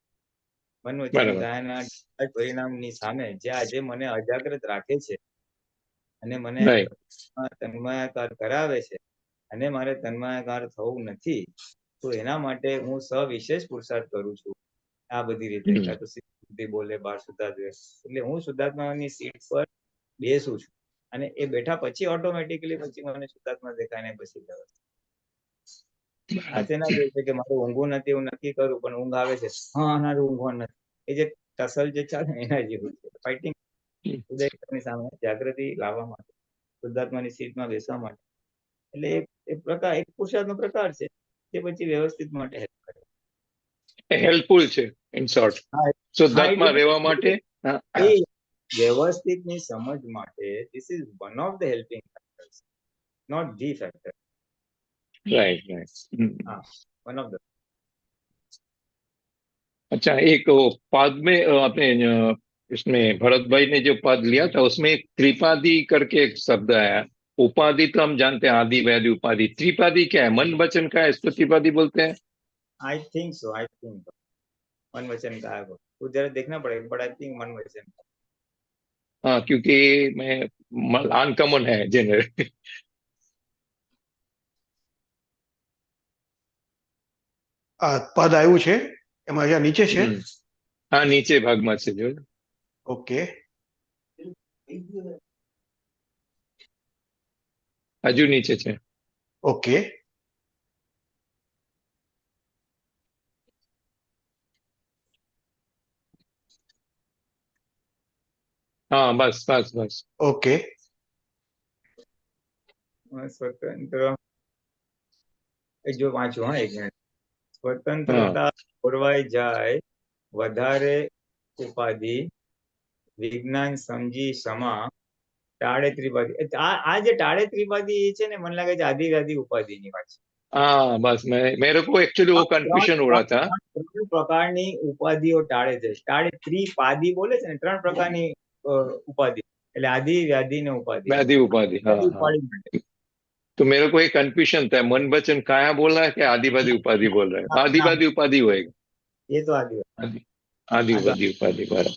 મન વચન બરાબર. કાયાના જ પરિણામની સામે જે આજે મને અજાગ્રત રાખે છે અને મને રાઈટ. તન્માયાકાર કરાવે છે અને મારે તન્માયાકાર થવું નથી, તો એના માટે હું સવિશેષ પુરુષાર્થ કરું છું આ બધી રીતે. હમ. કાં તો સિદ્ધિ બોલે બાર શુદ્ધાત્મા, એટલે હું શુદ્ધાત્માની સીટ પર બેસું છું અને એ બેઠા પછી ઓટોમેટિકલી પછી મને શુદ્ધાત્મા દેખાય ને પછી હાથે ના જોઈ છે કે મારે ઊંઘવું નથી, હું નક્કી કરું પણ ઊંઘ આવે છે, હા ના ઊંઘવાનું નથી, એ જે ટસલ જે ચાલે ને એના જેવું છે. ફાઇટિંગ ઉદયની સામે જાગૃતિ લાવવા માટે, શુદ્ધાત્માની સીટમાં બેસવા માટે. એટલે એક પ્રકાર, એક પુરુષાર્થનો પ્રકાર છે જે પછી વ્યવસ્થિત માટે હેલ્પ કરે. હેલ્પફુલ છે ઇન શોર્ટ, હા, શુદ્ધાત્મા રહેવા માટે. એ વ્યવસ્થિતની સમજ માટે this is one of the helping factors, not the factor. Right right. हाँ, वन ऑफ द. अच्छा, एक वो पद में आपने इसमें भरत भाई ने जो पद लिया था उसमें एक त्रिपादी करके एक शब्द आया. उपाधि तो हम जानते हैं, आदि व्याधि उपाधि. त्रिपादी क्या है? मन वचन का है, इसको त्रिपादी बोलते हैं. I think so, I think मन वचन का है वो, तो जरा देखना पड़ेगा, बट आई थिंक मन वचन का. हाँ, क्योंकि मैं अनकॉमन है जनरल. આ પદ આવ્યું છે એમાં અહીંયા નીચે છે. हाँ, नीचे भाग में से जो. ઓકે, हजू नीचे छे. ઓકે. हाँ, बस बस बस. ઓકે, સ્વતંત્ર, જો વાંચું, હા એક મિનિટ. સ્વતંત્રતા ખોરવાઈ જાય, વધારે ઉપાધિ, વિજ્ઞાન સમજી ક્ષમા, ટાળે ત્રિપાદી. આ જે ટાળે ત્રિપાદી એ છે ને, મને લાગે છે આદિ વ્યાધિ ઉપાધિની વાત છે. हाँ, बस मेरे को एक्चुअली वो कंफ्यूजन हो रहा था. ત્રણ પ્રકારની ઉપાધિઓ ટાળે છે. ટાળે ત્રિપાદી બોલે છે ને, ત્રણ પ્રકારની ઉપાધિ, એટલે આદિ વ્યાધિ ને ઉપાધિ. व्याधि उपाधि. हाँ हाँ. ઉપાધિ માટે. तो मेरे को एक कंफ्यूजन था, मन वचन काया बोल रहा है कि आदिवादी उपाधि बोल रहा है? आदिवादी उपाधि होएगा. ये तो आदि व्याधि. आदिवादी उपाधि, बराबर.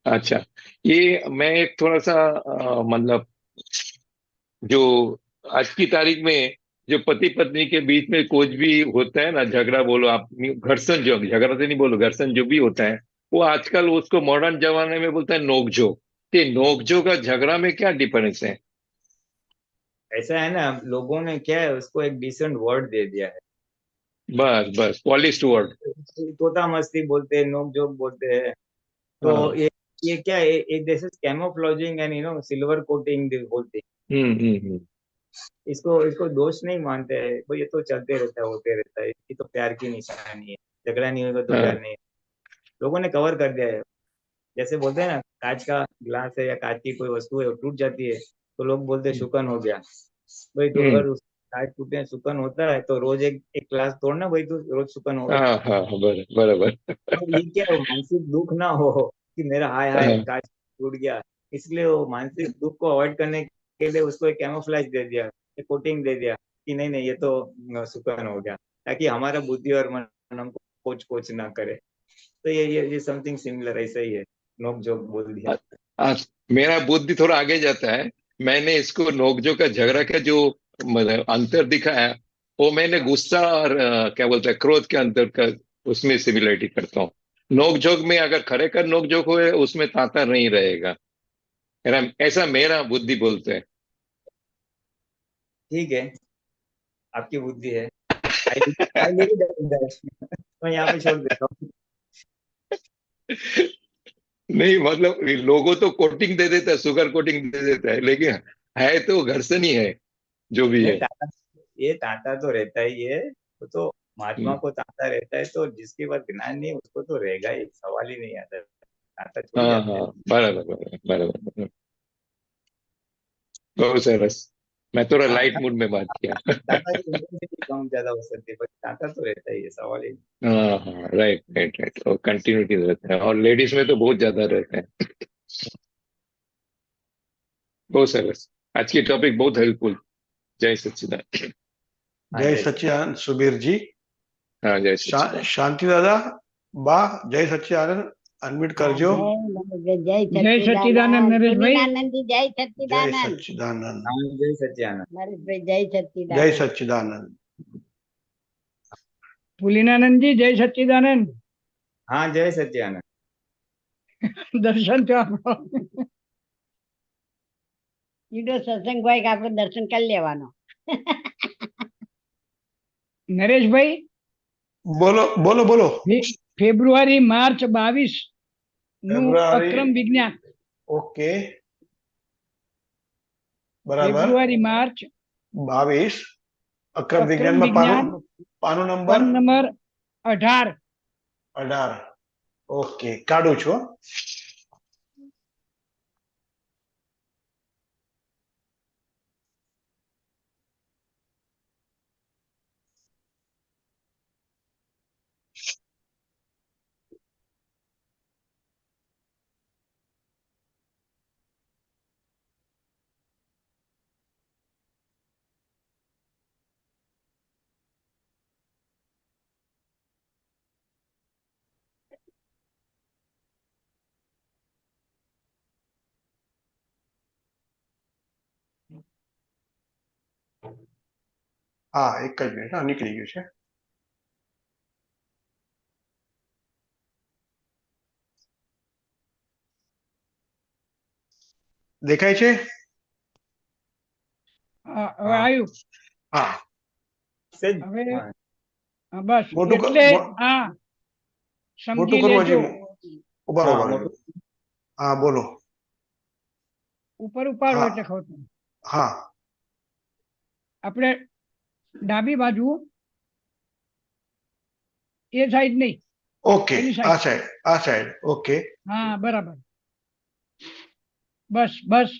अच्छा, ये मैं एक थोड़ा सा मतलब जो आज की तारीख में जो पति पत्नी के बीच में कुछ भी होता है ना, झगड़ा बोलो आप, घर्षण, जो झगड़ा तो नहीं बोलो, घर्षण जो भी होता है, वो आजकल उसको मॉडर्न जमाने में बोलता है नोकझोंक. ये नोकझोंक का झगड़ा में क्या डिफरेंस है? ऐसा है ना, लोगों ने क्या है, उसको एक डिसेंट वर्ड दे दिया है. बस बस, पॉलिश्ड वर्ड. तोता मस्ती बोलते हैं, नोक जोक बोलते हैं. तो ये क्या है, एक this is camouflaging and silver coating the whole thing. इसको दोष नहीं मानते हैं भाई, ये तो चलते रहता है, होते रहता है, ये तो प्यार की निशानी है, झगड़ा नहीं होगा तो प्यार नहीं. लोगों ने कवर कर दिया है. जैसे बोलते हैं ना, कांच का ग्लास है या कांच की कोई वस्तु है, वो टूट जाती है तो लोग बोलते हैं शुकन हो गया. भाई तो अगर कांच टूटे शुकन होता है तो रोज एक ग्लास तोड़ना भाई, तो रोज शुकन होगा. हाँ, बराबर. ये क्या हो, मानसिक दुख ना हो कि मेरा हाय हाय कांच टूट गया, इसलिए वो मानसिक दुख को अवॉइड करने के लिए उसको एक कैमोफ्लेज दे दिया, एक कोटिंग दे दिया कि नहीं नहीं ये तो शुकन हो गया, ताकि हमारा बुद्धि और मन हमको कोच ना करे. तो ये समथिंग सिमिलर ऐसा ही है, नोक-झोंक बोल दिया. मेरा बुद्धि थोड़ा आगे जाता है. मैंने इसको नोक-झोंक का झगड़ा का जो अंतर दिखाया, वो मैंने गुस्सा और क्या बोलते हैं, क्रोध के अंतर का उसमें सिमिलरिटी करता हूँ. नोक-झोंक में अगर खरेखर नोक-झोंक हो, उसमें तांता नहीं रहेगा, ऐसा मेरा बुद्धि बोलते हैं. ठीक है, आपकी बुद्धि है. मैं यहाँ पे छोड़ देता हूँ. नहीं, मतलब लोगों तो कोटिंग दे देता है, शुगर कोटिंग दे देता है, लेकिन है तो घर्षण ही है जो भी है. ये तांता तो रहता ही है, वो तो महात्मा को तांता रहता है, तो जिसके पास ज्ञान नहीं उसको तो रहेगा ही, सवाल ही नहीं आता. तांता छोड़ जाता है. बराबर. बहुत सरस. मैं थोड़ा लाइट मूड में बात किया. तांता की इंटेंसिटी कम ज्यादा हो सकती है, पर तांता तो रहता ही है, सवाल ही नहीं. हाँ, राइट. और कंटिन्यूटी रहता है, और लेडीज में तो बहुत ज्यादा रहता है. बहुत सरस. आज की टॉपिक बहुत हेल्पफुल. जय सच्चिदानंद. જય સચ્ચિદાનંદ સુબીરજી. हाँ, जय सच्चिदानंद. શાંતિ દાદા, બા જય સચ્ચિદાનંદ, અનમ્યુટ કરજો. જય જય સચ્ચિદાનંદ નરેશભાઈ. પુનિનાનંદજી જય જય સચ્ચિદાનંદ. સચ્ચિદાનંદ, હા જય સચ્ચિદાનંદ. નરેશભાઈ જય જય સચ્ચિદાનંદ. સચ્ચિદાનંદ. પુલિનાનંદજી જય સચ્ચિદાનંદ. હા જય સચ્ચિદાનંદ. દર્શન થયો આપણો. ઈડો સત્સંગ હોય કે આપણે દર્શન કરી લેવાનો. નરેશભાઈ, બોલો બોલો બોલો. ફેબ્રુઆરી માર્ચ 22 નું ફેબ્રુઆરી. અક્રમ વિજ્ઞાન. ઓકે, બરાબર. ફેબ્રુઆરી માર્ચ 22 અક્રમ અક્રમ વિજ્ઞાનમાં વિજ્ઞાન પાનું નંબર પન નંબર 18. 18. ઓકે, કાઢું છું. હા, એક જ મિનિટ. હા, નીકળી ગયું છે. દેખાય છે? હવે આવ્યું. હા, સેજ. હવે હા. હા, બસ મોટું એટલે મોટું સમજી કરવું લેજો. હજી. બરોબર. મોટું. હા, બોલો. ઉપર ઉપાડો હા. એટલે ખબર પડે. હા, આપણે ડાબી બાજુ એ સાઈડ નહીં. ઓકે. એની આ સાઈડ. સાઈડ, આ સાઈડ. ઓકે, હા, બરાબર. બસ બસ.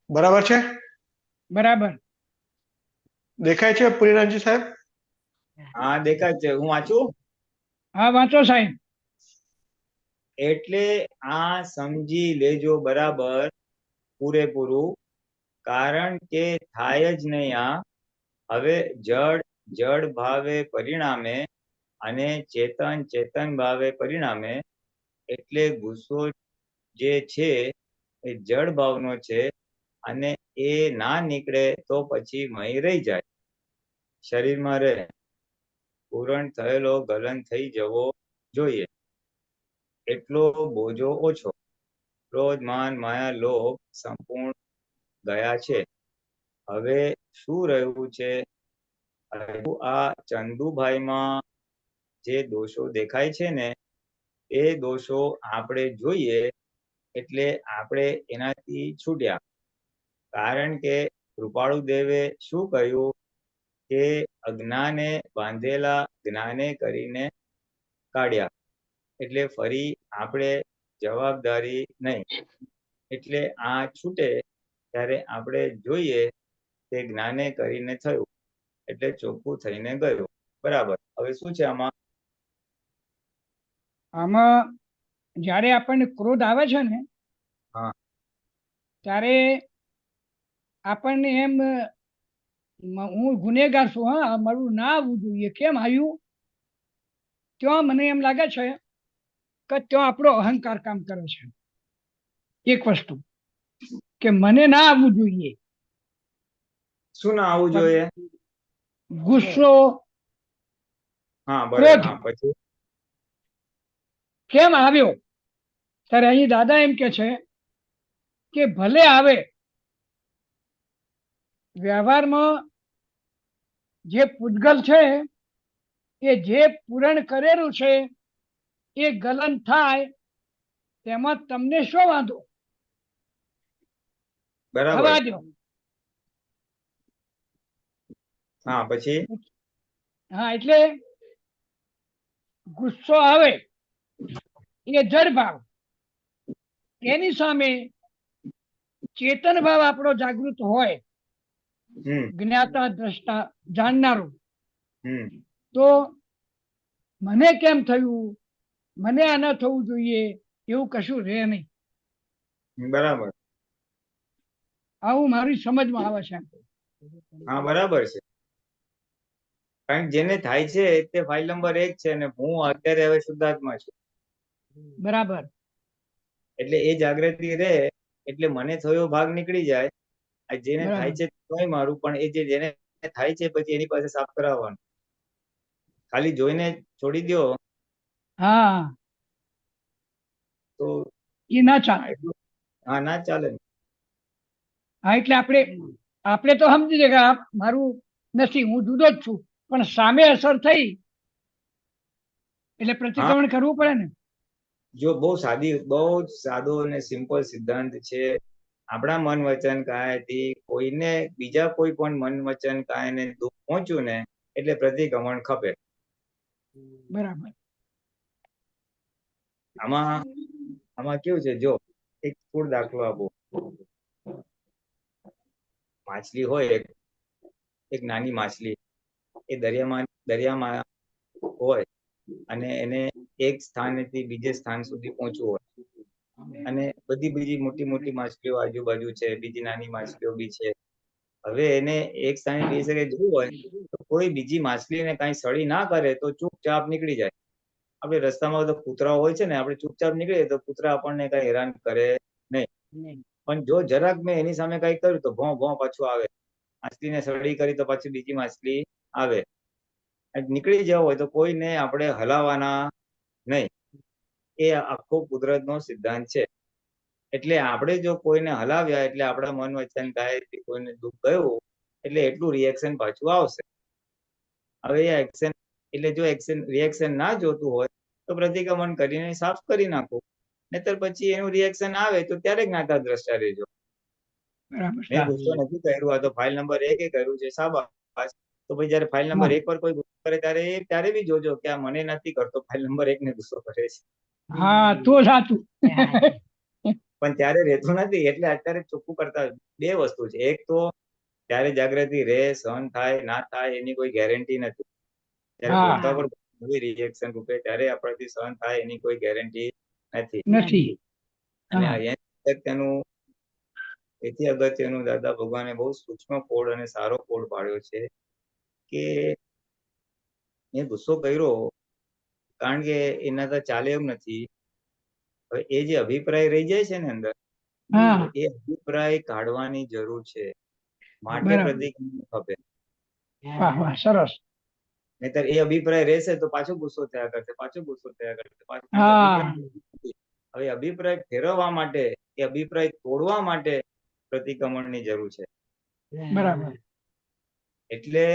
બરાબર છે. બરાબર. દેખાય છે પુરીનાથજી સાહેબ? હા દેખાય છે. હું વાંચું. હા, વાંચો સાહેબ. એટલે આ સમજી લેજો બરાબર પૂરેપૂરું, કારણ કે થાય જ નહીં આ. હવે જડ જડ ભાવે પરિણામે અને ચેતન ચેતન ભાવે પરિણામે. એટલે ગુસ્સો જે છે એ જડ ભાવનો છે, અને એ ના નીકળે તો પછી મહી રહી જાય, શરીરમાં રહે. પૂરણ થયેલો ગલન થઈ જવો જોઈએ, એટલો બોજો ઓછો. ક્રોધ માન માયા લોભ સંપૂર્ણ ગયા છે. હવે શું રહ્યું છે? આ ચંદુભાઈમાં જે દોષો દેખાય છે ને, એ દોષો આપણે જોઈએ એટલે આપણે એનાથી છૂટ્યા. કારણ કે કૃપાળુ દેવે શું કહ્યું કે અજ્ઞાને બાંધેલા જ્ઞાને કરીને કાઢ્યા. એટલે ફરી આપણે જવાબદારી નહીં. એટલે આ છૂટે ત્યારે આપણે જોઈએ કે જ્ઞાને કરીને થયું, એટલે ચોખ્ખું થઈને ગયું. બરાબર. હવે શું છે આમાં? આમાં જ્યારે આપણને ક્રોધ આવે છે ને, હા. ત્યારે આપણને એમ હું ગુનેગાર છું, હા મારું ના આવવું જોઈએ. કેમ આવ્યું? ત્યાં મને એમ લાગે છે કે ત્યાં આપણો અહંકાર કામ કરે છે. એક વસ્તુ કે મને ના આવવું જોઈએ. શું ના આવવું જોઈએ? ગુસ્સો, હા બરાબર. ક્રોધ. હા પછી કેમ આવ્યો? ત્યારે અહીં દાદા એમ કે છે કે ભલે આવે, વ્યવહારમાં જે પૂતગલ છે એ જે પૂરણ કરેલું છે એ ગલન થાય, તેમાં તમને શું વાંધો? બરાબર. થવા દો. હા પછી હા, એટલે ગુસ્સો આવે એ જડ ભાવ, એની સામે ચેતન ભાવ આપણો જાગૃત હોય, જ્ઞાતા દ્રષ્ટા જાણનારું, તો મને કેમ થયું, મને આ ન થવું જોઈએ એવું કશું રહે નહીં. બરાબર. આવું મારી સમજમાં આવે છે. હા બરાબર છે. કારણ કે જેને થાય છે તે ફાઇલ નંબર 1 છે અને હું અત્યારે હવે શુદ્ધાત્મા છું. બરાબર. એટલે એ જાગૃતિ રહે એટલે મને થયો ભાગ નીકળી જાય. આ જેને થાય બરાબર. છે તોય મારું, પણ એ જેને થાય છે પછી એની પાસે સાફ કરાવવાનું. ખાલી જોઈને છોડી દો હા, તો એ ના ચાલે. એટલું ના ચાલે ને. હા, એટલે આપણે તો સમજી જાય કે આ મારું નથી, હું જુદો જ છું, પણ સામે અસર થઈ એટલે પ્રતિક્રમણ કરવું પડે ને. જો બહુ જ સાદો અને સિમ્પલ સિદ્ધાંત છે. આપણા મન વચન કાયાથી કોઈને બીજા કોઈ પણ મન વચન કાયને દુઃખ પહોંચ્યું ને એટલે પ્રતિક્રમણ ખપે. બરાબર. આમાં કેવું છે, જો એક સ્થૂળ દાખલો આપો. માછલી હોય, એક નાની માછલી એ દરિયામાં હોય અને એને એક સ્થાનેથી બીજે સ્થાન સુધી પહોંચવું હોય અને બધી બીજી મોટી મોટી માછલીઓ આજુબાજુ છે, બીજી નાની માછલીઓ બી છે. હવે એને એક સ્થાને બીજી જગ્યાએ જવું હોય તો કોઈ બીજી માછલીને કાંઈ સળી ના કરે તો ચૂપચાપ નીકળી જાય. આપણે રસ્તામાં તો કૂતરા હોય છે ને, આપણે ચૂપચાપ નીકળીએ તો કૂતરા આપણને કઈ હેરાન કરે નહીં. પણ જો જરાક મેં એની સામે કઈ કર્યું તો ભોં ભોં પાછું આવે. માછલીને સળી કરી તો પાછી બીજી માછલી આવે. નીકળી જવું હોય તો કોઈને આપણે હલાવવાના નહીં. એ આખો કુદરતનો સિદ્ધાંત છે. એટલે આપણે જો કોઈને હલાવ્યા એટલે આપણા મન વચન કાયથી કોઈને દુઃખ ગયું એટલે એટલું રિએક્શન પાછું આવશે. હવે એ એક્શન એટલે જો રિએક્શન ના જોતું હોય તો પ્રતિક્રમણ કરીને સાફ કરી નાખવું. નહીતર પછી એનું રિએક્શન આવે તો ત્યારે જ્ઞાતા દ્રષ્ટા રહેજો. બરાબર. મેં ગુસ્સો નથી કર્યો, આ તો ફાઇલ નંબર 1 કર્યું છે, શાબાશ. તો પછી જયારે ફાઇલ નંબર 1 પર કોઈ ગુસ્સો કરે ત્યારે બી જોજો કે આ મને નથી કરતો, ફાઇલ નંબર 1 ને ગુસ્સો કરે છે. હા, તો સાચું. પણ ત્યારે રહેતું નથી. એટલે અત્યારે ચોખ્ખું કરતા બે વસ્તુ છે. એક તો ત્યારે જાગૃતિ રહે, સહન થાય ના થાય એની કોઈ ગેરંટી નથી. ત્યારે પોતા પર રિએક્શન રૂપે ત્યારે આપણાથી સહન થાય એની કોઈ ગેરંટી નથી. અને અગત્યનું દાદા ભગવાને બહુ સૂક્ષ્મ કોડ અને સારો કોડ પાડ્યો છે કે એ ગુસ્સો કર્યો કારણ કે એના તો ચાલે એમ નથી. હવે એ જે અભિપ્રાય રહી જાય છે ને અંદર, એ અભિપ્રાય કાઢવાની જરૂર છે. માટે પ્રતિક્રમણ ખપે. સરસ. નહીતર એ અભિપ્રાય રહેશે તો પાછો ગુસ્સો થયા કરશે. હવે અભિપ્રાય ફેરવવા માટે, એ અભિપ્રાય તોડવા માટે પ્રતિક્રમણની જરૂર છે. બરાબર. એટલે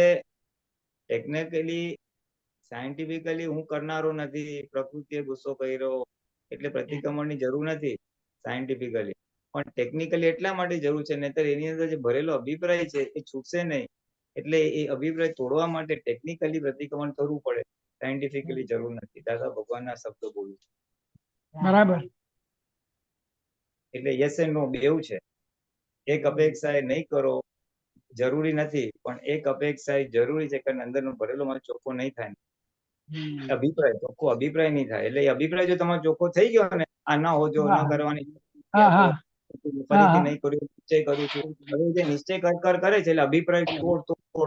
ટેકનિકલી સાયન્ટિફિકલી હું કરનારો નથી, પ્રકૃતિએ ગુસ્સો કર્યો એટલે પ્રતિક્રમણની જરૂર નથી સાયન્ટિફિકલી. પણ ટેકનિકલી એટલા માટે જરૂર છે, નહીતર એની અંદર જે ભરેલો અભિપ્રાય છે એ છૂટશે નહીં. એટલે એ અભિપ્રાય તોડવા માટે ટેકનિકલી પ્રતિક્રમણ કરવું પડે, સાયન્ટિફિકલી જરૂર નથી. દાદા ભગવાનના શબ્દો બોલું છું. બરાબર. એટલે યસ એન્ડ નો બેવ છે. એક અપેક્ષા નહીં કરો જરૂરી નથી, પણ એક અપેક્ષા જરૂરી છે, કારણ અંદરનો ભરેલો મારો ચોખ્ખો નહીં થાય. ચોખ્ખો અભિપ્રાય નહીં થાય. એટલે એ અભિપ્રાય જો તમારો ચોખ્ખો થઈ ગયો ને, આ ના હોજો, ન કરવાની, ફરીથી નહીં કર્યું, નિશ્ચય કરું છું. હવે જે નિશ્ચય કરે છે એટલે અભિપ્રાય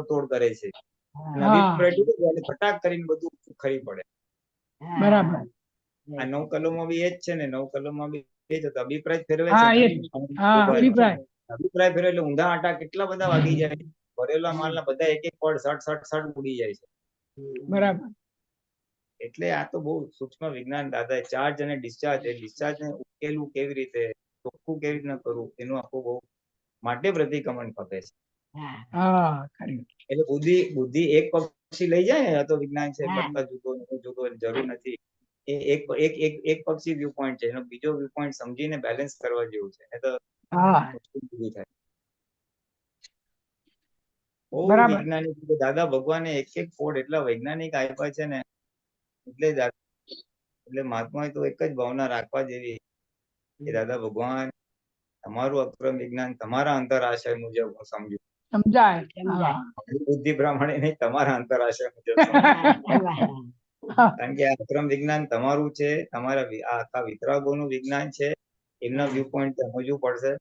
તોડ કરે છે. અને અભિપ્રાય તૂટી જાય એટલે ફટાક કરીને બધું ખરી પડે. બરાબર. આ 9 કલમમાં બી એ જ છે ને, 9 કલમમાં બી એ જ હતો. અભિપ્રાય ફેરવે છે. અભિપ્રાય ફેરવે એટલે ઊંધા આટા કેટલા બધા વાગી જાય. ભરેલા માલના બધા એક એક પડ સટ ઉડી જાય છે. બરાબર. એટલે આ તો બહુ સૂક્ષ્મ વિજ્ઞાન દાદા. ચાર્જ અને ડિસ્ચાર્જ, ને ઉકેલવું કેવી રીતે, ચોખ્ખું કેવી રીતના કરવું, એનું આખું બહુ માટે પ્રતિક્રમણ ખપે છે. એટલે બુદ્ધિ એક પક્ષી લઈ જાય ને તો વિજ્ઞાન છે, કરતા જુદો જરૂર નથી. એ એક પક્ષી વ્યૂ પોઈન્ટ છે. એનો બીજો વ્યૂ પોઈન્ટ સમજીને બેલેન્સ કરવા જેવું છે. તો મુશ્કેલ થાય. બહુ વૈજ્ઞાનિક દાદા ભગવાને એક કોડ એટલા વૈજ્ઞાનિક આપ્યા છે ને, એટલે મહાત્માએ તો એક જ ભાવના રાખવા જેવી કે દાદા ભગવાન તમારું અક્રમ વિજ્ઞાન તમારા અંતરાશય મુજબ હું સમજુ, સમજાય, બુદ્ધિ પ્રમાણે નહીં, તમારા અંતરાશય મુજબ. કારણ કે આ અક્રમ વિજ્ઞાન તમારું છે, તમારા આખા વિતરાગોનું વિજ્ઞાન છે. એમના વ્યૂ પોઈન્ટ સમજવું પડશે,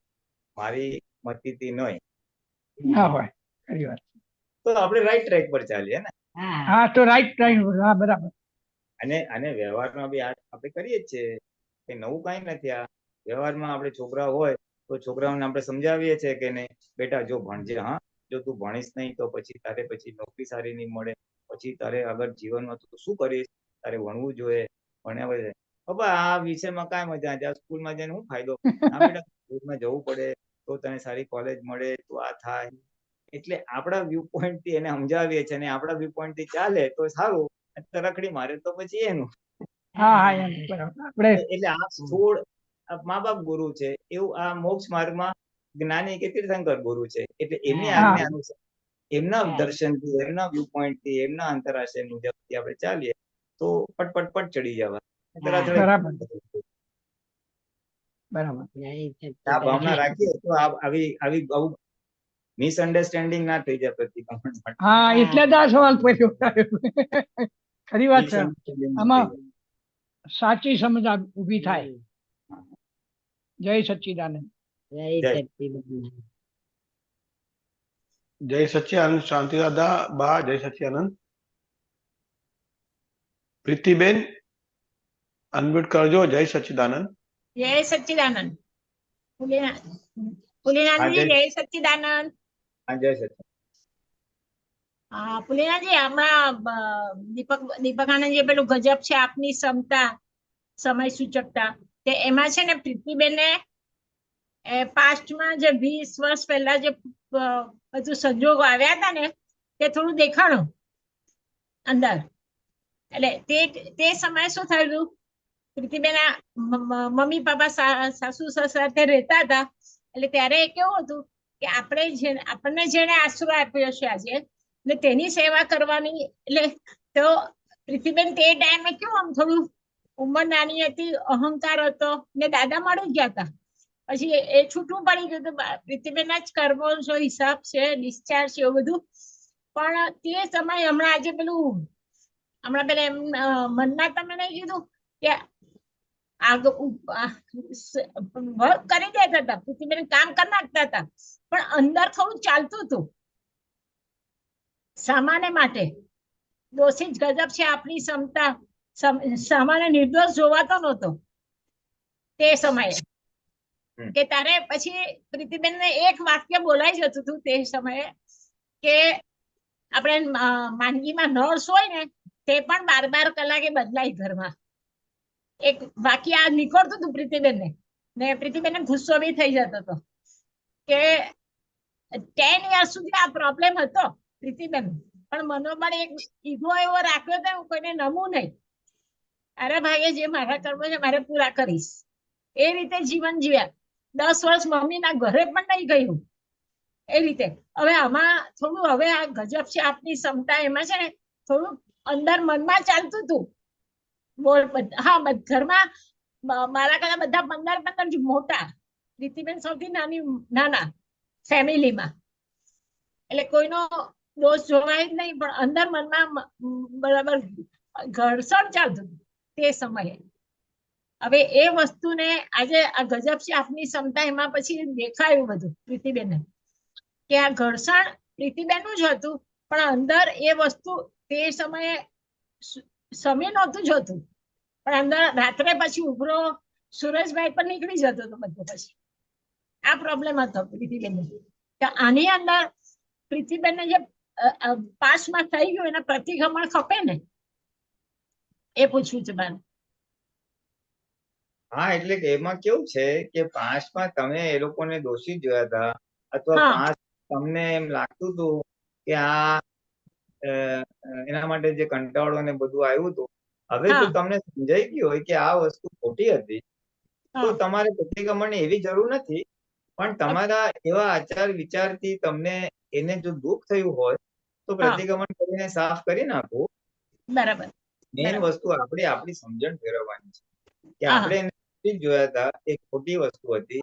મારી મતીથી નહીં. હોય. તો આપણે રાઈટ ટ્રેક પર ચાલીએ ને. હા હા તો રાઈટ રાઈટ હા બરાબર. અને વ્યવહારમાં બી આ આપણે કરીએ જ છીએ કે નવું કાંઈ નથી. આ વ્યવહારમાં આપણે છોકરા હોય તો છોકરાઓને આપણે સમજાવીએ છીએ કે નહીં બેટા જો ભણજે, હા જો તું ભણીશ નહીં તો પછી તારે પછી નોકરી સારી નહીં મળે, પછી તારે આગળ જીવનમાં તું શું કરીશ, તારે ભણવું જોઈએ, ભણ્યા પછી પપ્પા આ વિષયમાં કાંઈ મજા નથી, આ સ્કૂલમાં જઈને શું ફાયદો? હા બેટા સ્કૂલમાં જવું પડે તો તને સારી કોલેજ મળે તો આ થાય. એટલે આપણા વ્યૂ પોઈન્ટ થી એને સમજાવીએ છીએ અને આપણા વ્યૂ પોઈન્ટ થી ચાલે તો સારું, રખડી મારે તો પછી એનું. હા હા એમ બરાબર. આપણે એટલે આ સ્થૂળ મા બાપ ગુરુ છે, એવું આ મોક્ષ માર્ગમાં જ્ઞાની કે તીર્થંકર ગુરુ છે. એટલે એમની હા. આજ્ઞા અનુસાર એમના હા. દર્શનથી, એમના વ્યૂ પોઈન્ટ થી, એમના આંતરરાષ્ટ્રીય મુજબથી આપણે ચાલીએ તો પટ ચડી જવા. હા. બરાબર બરાબર. જય આ સચ્ચિદાનંદ. ભાવના રાખીએ તો આવી આવું મિસઅન્ડરસ્ટેન્ડિંગ ના થઈ જાય પ્રતિક્રમણ માટે. હા એટલે જ આ સવાલ પૂછ્યો. ખરી વાત છે. Misunderstanding ના આમાં થઈ જાય. સાચી સમજ ઊભી થાય. જય સચ્ચિદાનંદ. જય સચ્ચિદાનંદ. જય સચ્ચિદાનંદ. શાંતિ દાદા બા, જય સચ્ચિદાનંદ. પ્રીતિબેન અનમ્યુટ કરજો. જય સચ્ચિદાનંદ. જય સચ્ચિદાનંદ. હા, પુલિનાથજી જય જય સચ્ચિદાનંદ. હા, જય સચ્ચિદાનંદ. પુલિનાથજી હમણાં દીપકાનંદજી પેલું ગજબ છે આપની ક્ષમતા સમય સૂચકતા, તે એમાં છે ને પ્રીતિબેને પાસ્ટમાં જે 20 વર્ષ પહેલા જે બધું સંજોગો આવ્યા હતા ને તે થોડું દેખાણું અંદર. એટલે તે સમયે શું થયેલું, પ્રીતિબેના મમ્મી પપ્પા સાસુ સાથે રહેતા હતા. એટલે ત્યારે કેવું હતું કે આપણને જેને આશરો આપ્યો છે આજે ને તેની સેવા કરવાની. એટલે તો પ્રીતિબેન તે ટાઈમે કેવું આમ થોડું ઉંમર નાની હતી, અહંકાર હતો ને દાદા મળી ગયા હતા. પછી એ છૂટું પડી ગયું. પ્રીતિબેનના જ કર્મો હિસાબ છે, ડિસ્ચાર્જ છે, એવું બધું. પણ તે સમય હમણાં આજે પેલું હમણાં પેલા એમ મનમાં તમે નહીં કીધું કે વર્ક કરી દેતા હતા, પ્રીતિબેન કામ કરી નાખતા હતા, પણ અંદર થોડું ચાલતું હતું સામાન્ય માટે. દોષિત ગજબ છે આપની ક્ષમતા, સામાન્ય નિર્દોષ જોવાતો નહોતો તે સમયે. કે તારે પછી પ્રીતિબેન ને એક વાક્ય બોલાઈ જતું હતું તે સમયે કે આપણે માંદગીમાં નર્સ હોય ને તે પણ 12 કલાકે બદલાય ઘરમાં. એક વાક્ય આ નીકળતું હતું પ્રીતિબેનને, ને પ્રીતિબેનને ગુસ્સો બી થઈ જતો હતો કે 10 યર્સ સુધી આ પ્રોબ્લેમ હતો પ્રીતિબેન, પણ મનોબળ એક ઈગો એવો રાખ્યો હતો કોઈને નમવું નહીં. અરે ભાઈએ જે મારા કર્મ છે મારે પૂરા કરીશ, એ રીતે જીવન જીવ્યા. 10 વર્ષ મમ્મીના ઘરે પણ નહીં ગયું એ રીતે. હવે આમાં થોડું હવે આ ગજબ છે આપની ક્ષમતા, એમાં છે ને થોડું અંદર મનમાં ચાલતું હતું. હા ઘરમાં મારા કરતા બધા 15 મોટા, પ્રીતિબેન સૌથી નાના ફેમિલીમાં. એટલે કોઈનો દોષ જોવાય જ નહીં, પણ અંદર મનમાં બરાબર ઘર્ષણ ચાલતું તે સમયે. હવે એ વસ્તુને આજે આ ગજબ છે આપની ક્ષમતા, એમાં પછી દેખાયું બધું પ્રીતિબેનને કે આ ઘર્ષણ પ્રીતિબેનનું જ હતું, પણ અંદર એ વસ્તુ તે સમયે સમય નહોતું જોતું, પણ અંદર રાત્રે પછી ઉભરો સુરેશભાઈ પર નીકળી જતો હતો બધું. પછી આ પ્રોબ્લેમ હતો પ્રીતિબેનને કે આની અંદર પ્રીતિબેનને જે પાસમાં થઈ ગયું એના પ્રતિક્રમણ ખપે ને, એ પૂછવું છે મારે. હા, એટલે કે એમાં કેવું છે કે પાસ્ટમાં તમે એ લોકોને દોષિત જોયા હતા, અથવા પાસ્ટ તમને એમ લાગતું હતું કે આ એના માટે જે કંટાળો ને બધું આવ્યું હતું. હવે જો તમને સમજાઈ ગયું હોય કે આ વસ્તુ ખોટી હતી તો તમારે પ્રતિક્રમણની એવી જરૂર નથી. પણ તમારા એવા આચાર વિચારથી તમને એને જો દુઃખ થયું હોય તો પ્રતિક્રમણ કરીને સાફ કરી નાખો. બરાબર. મેઇન વસ્તુ આપણે આપણી સમજણ ફેરવવાની છે કે આપણે એને જોયા હતા એ ખોટી વસ્તુ હતી,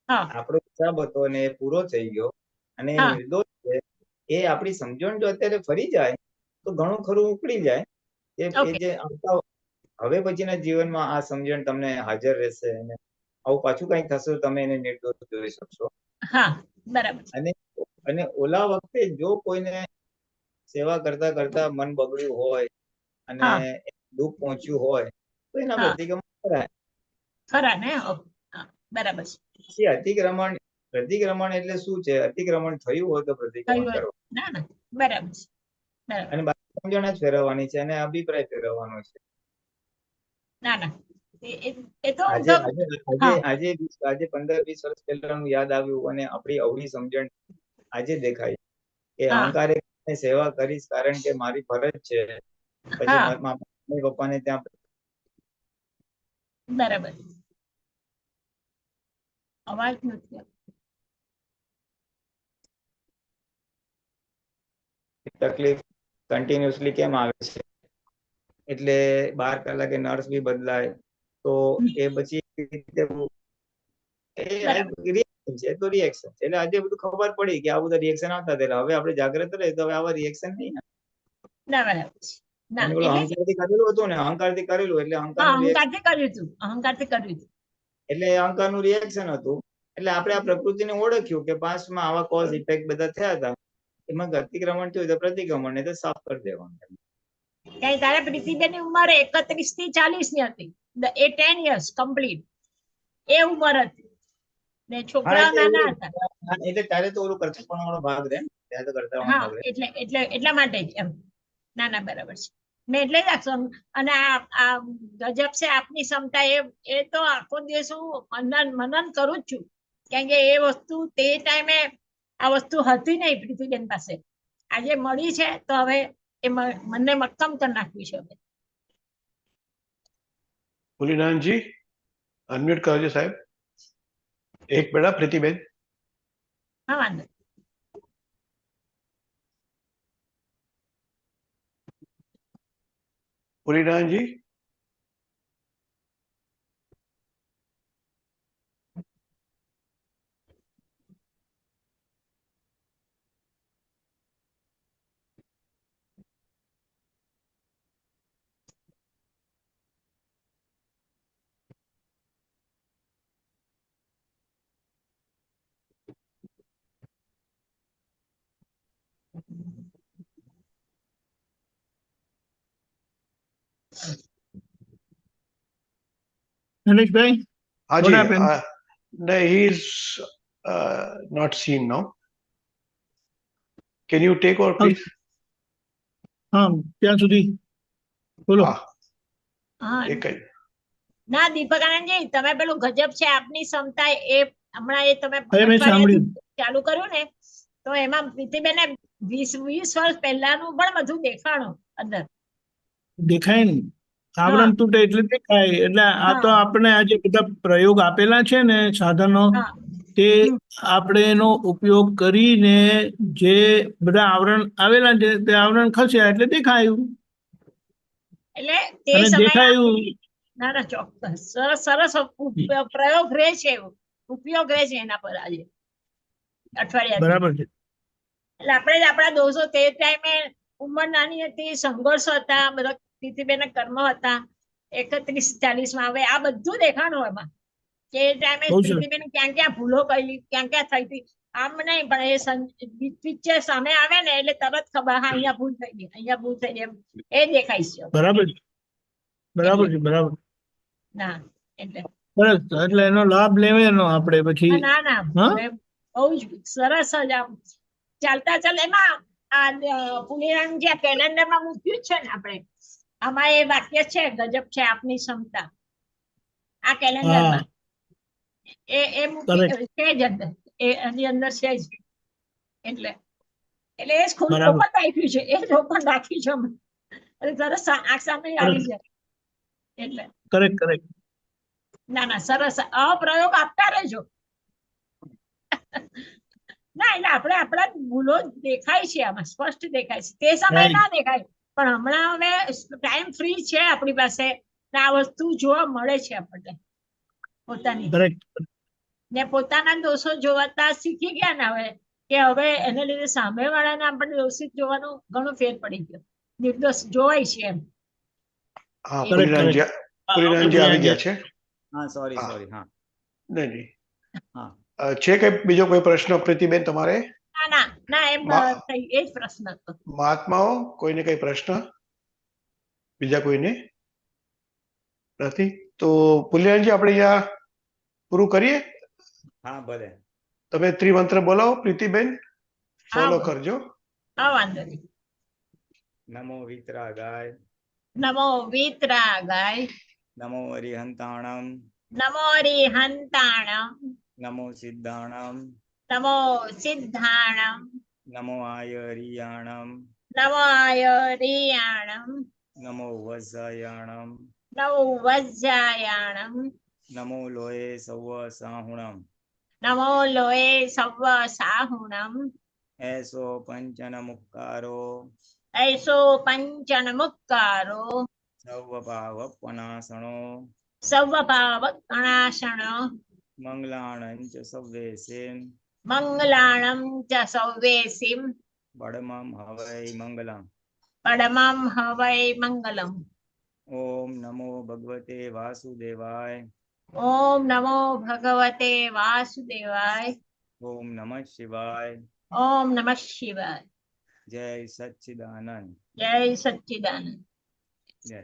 આપણો હિસાબ હતો અને એ પૂરો થઈ ગયો અને એ નિર્દોષ છે. એ આપણી સમજણ જો અત્યારે ફરી જાય તો ઘણું ખરું ઉકળી જાય. એ જે હવે પછીના જીવનમાં આ સમજણ તમને હાજર રહેશે અને આવું પાછું કઈ થશે તમે એને નિર્દોષ જોઈ શકશો. હા બરાબર. અને ઓલા વખતે જો કોઈને સેવા કરતા કરતા મન બગડ્યું હોય અને હા. દુઃખ પહોંચ્યું હોય તો એના હા. પ્રતિક્રમણ કરાય. ખરા ને હા, બરાબર છે. પછી પ્રતિક્રમણ એટલે શું છે? અતિક્રમણ થયું હોય તો થયું પ્રતિક્રમણ હોય. કરવું ના ના બરાબર છે. બરાબર. અને બાકી સમજણ જ ફેરવવાની છે અને અભિપ્રાય ફેરવવાનો છે. ના ના એ તો આજે તો આજે હા. આજે આજે 15-20 વર્ષ પહેલાનું યાદ આવ્યું અને આપણી અવળી સમજણ આજે દેખાય કે હા. અહંકારે સેવા કરીશ કારણ કે મારી ફરજ છે. પછી હા. મમ્મી પપ્પાને ત્યાં બરાબર. અવાજ નથી આવતો. તકલીફ કન્ટિન્યુઅસલી કેમ આવે છે? એટલે 12 કલાકે નર્સ બી બદલાય તો એ પછી રિએક્શન છે તો રિએક્શન છે. એટલે આજે બધું ખબર પડી કે આ બધા રિએક્શન આવતા હતા. હવે આપણે જાગ્રત રહે તો હવે આવા રિએક્શન નહીં. ના બરાબર છે. ના અને પેલું એટલે અહંકારથી કરેલું હતું ને અહંકારથી કરેલું એટલે હા, અહંકારનું reaction- અહંકારથી કર્યું હતું. અહંકારથી કર્યું હતું. એટલે અહંકારનું રિએક્શન હતું. એટલે આપણે આ પ્રકૃતિને ઓળખ્યું કે પાસ્ટમાં આવા કોઝ ઇફેક્ટ બધા થયા હતા. એમાં અતિક્રમણ થયું તો પ્રતિક્રમણ ને તો સાફ કરી દેવાનું. કારણ તારે પ્રીતિબેનની ઉંમર 31 થી 40 ની હતી. એ 10 years કમ્પ્લીટ એ ઉંમર હતી ને છોકરાઓ નાના હતા. એટલે ત્યારે તો ઓલું કરતા વાળો ભાગ રહે ને, ત્યારે તો કરતા હા, ભાગ રહે. એટલા માટે જ એમ. ના ના બરાબર છે. મેં એટલે જ અને આ ગજબ છે આપની ક્ષમતા. એ તો આખો દિવસ હું મનન કરું જ છું. કારણ કે એ વસ્તુ તે ટાઈમે આ વસ્તુ હતી નહીં પ્રીતિબેન પાસે. આજે મળી છે તો હવે એ મનને મક્કમ કરી નાખવી છે. ભૂલીનાથજી અનમ્યુટ કરજો સાહેબ. એક મિનિટ પ્રીતિબેન. હા, વાંધો. ભૂલીનાથજી Naleshbhai, what Haji, happened? no, he is not seen now. Can you take over, please? હા, ત્યાં સુધી બોલો. હા, હા એક જ. ના દીપક આનંદજી, તમે પેલું ગજબ છે આપની ક્ષમતા એ હમણાં એ તમે હવે મેં સાંભળ્યું. ચાલુ કર્યું ને તો એમાં પ્રીતિબેને 20 વર્ષ પહેલાનું પણ બધું દેખાણું અંદર. દેખાય ને આવરણ તૂટે એટલે દેખાય. એટલે આ તો આપણે આ જે બધા પ્રયોગ આપેલા છે ને સાધનો, હા. તે આપણે એનો ઉપયોગ કરીને જે બધા આવરણ આવેલા છે તે આવરણ ખસ્યા એટલે દેખાયું. એટલે તે અને સમયે દેખાયું. ના ના ચોક્કસ સરસ સરસ પ્રયોગ રહે છે, ઉપયોગ રહે છે એના પર આજે અઠવાડિયા. બરાબર છે. એટલે આપણે જ આપણા દોષો તે ટાઈમે ઉંમર નાની હતી, સંઘર્ષ હતા, બધા પ્રીતિબેન કર્મ હતા 31-40 માં. હવે આ બધું દેખાણું એમાં કે એ ટાઈમે પ્રીતિબેન ક્યાં ક્યાં ભૂલો કરી, ક્યાં ક્યાં થઈ હતી. આમ નહીં પણ એ પિક્ચર સામે આવે ને એટલે તરત ખબર, હા અહીંયા ભૂલ થઈ ગઈ, અહીંયા ભૂલ થઈ ગઈ, એમ એ દેખાય છે. બરાબર છે. બરાબર છે. બરાબર. ના એટલે સરસ. એટલે એનો લાભ લેવાનો આપણે પછી. ના ના બહુ જ સરસ જ આમ ચાલતા ચાલ. એમાં આ પુલિરામ જે કેલેન્ડર માં મૂક્યું છે ને આપણે, આમાં એ વાક્ય છે ગજબ છે આપની ક્ષમતા. આ કેલેન્ડર માં એ મૂકી છે જ અંદર, એની અંદર છે જ. એટલે એ જ ખુદ ઓપન રાખ્યું છે, એ જ ઓપન રાખ્યું છે. સરસ આંખ સામે આવી જાય. એટલે કરેક્ટ કરેક્ટ. ના ના સરસ. આ પ્રયોગ આપતા રહેજો. ના એટલે આપણે આપણા ભૂલો દેખાય છે આમાં, સ્પષ્ટ દેખાય છે. તે સમયે ના દેખાય પણ હમણાં હવે ટાઈમ ફ્રી છે આપણી પાસે, આ વસ્તુ જોવા મળે છે આપણને પોતાની. ને પોતાના દોષો જોવાતા શીખી ગયા ને હવે, કે હવે એને લીધે સામે વાળાને આપણે દોષિત જોવાનું ઘણું ફેર પડી ગયો, નિર્દોષ જોવાય છે એમ. હા, પુલિનાથજી આવી ગયા છે. હા, સોરી. હા, નહીં. છે કે બીજો કોઈ પ્રશ્ન પ્રીતિબેન તમારે? ના ના ના એમ મા- થઈ એ જ પ્રશ્ન હતો. મહાત્માઓ કોઈને કઈ પ્રશ્ન બીજા કોઈને નથી? તો પુલ્યાનજી આપણે અહીંયા પૂરું કરીએ. હા ભલે. તમે ત્રિમંત્ર બોલાવો પ્રીતિબેન, ફોલો હા. કરજો. હા વાંધો નહીં. નમો વિતરાગાય, નમો વિતરાગાય, નમો અરિહંતાણમ, નમો અરિહંતાણમ, નમો સિદ્ધાણમ, નમો સિદ્ધાણમ, નમો આયરિયાણમ, નમો આયરિયાણમ, નમો વજ્જાયાણમ, નમો વજ્જાયાણમ, નમો લોએ સૌ સાહુણમ, નમો લોએ સવ્વ સાહુણમ, એસો પંચન મુક્કારો, એસો પંચન મુક્કારો, સૌ પાવપનાસણો, સવ્વ પાવકણાશણ, મંગલાણં ચ સવ્વેસિમ, મંગલાણમ ચ સૌવેસિમ, બડમમ હવૈ મંગલમ. પડમમ હવૈ મંગલમ. ઓમ નમો ભગવતે વાસુદેવાય. ઓમ નમો ભગવતે વાસુદેવાય. ઓમ નમઃ શિવાય. ઓમ નમઃ શિવાય. જય સચ્ચિદાનંદ. જય સચ્ચિદાનંદ. જય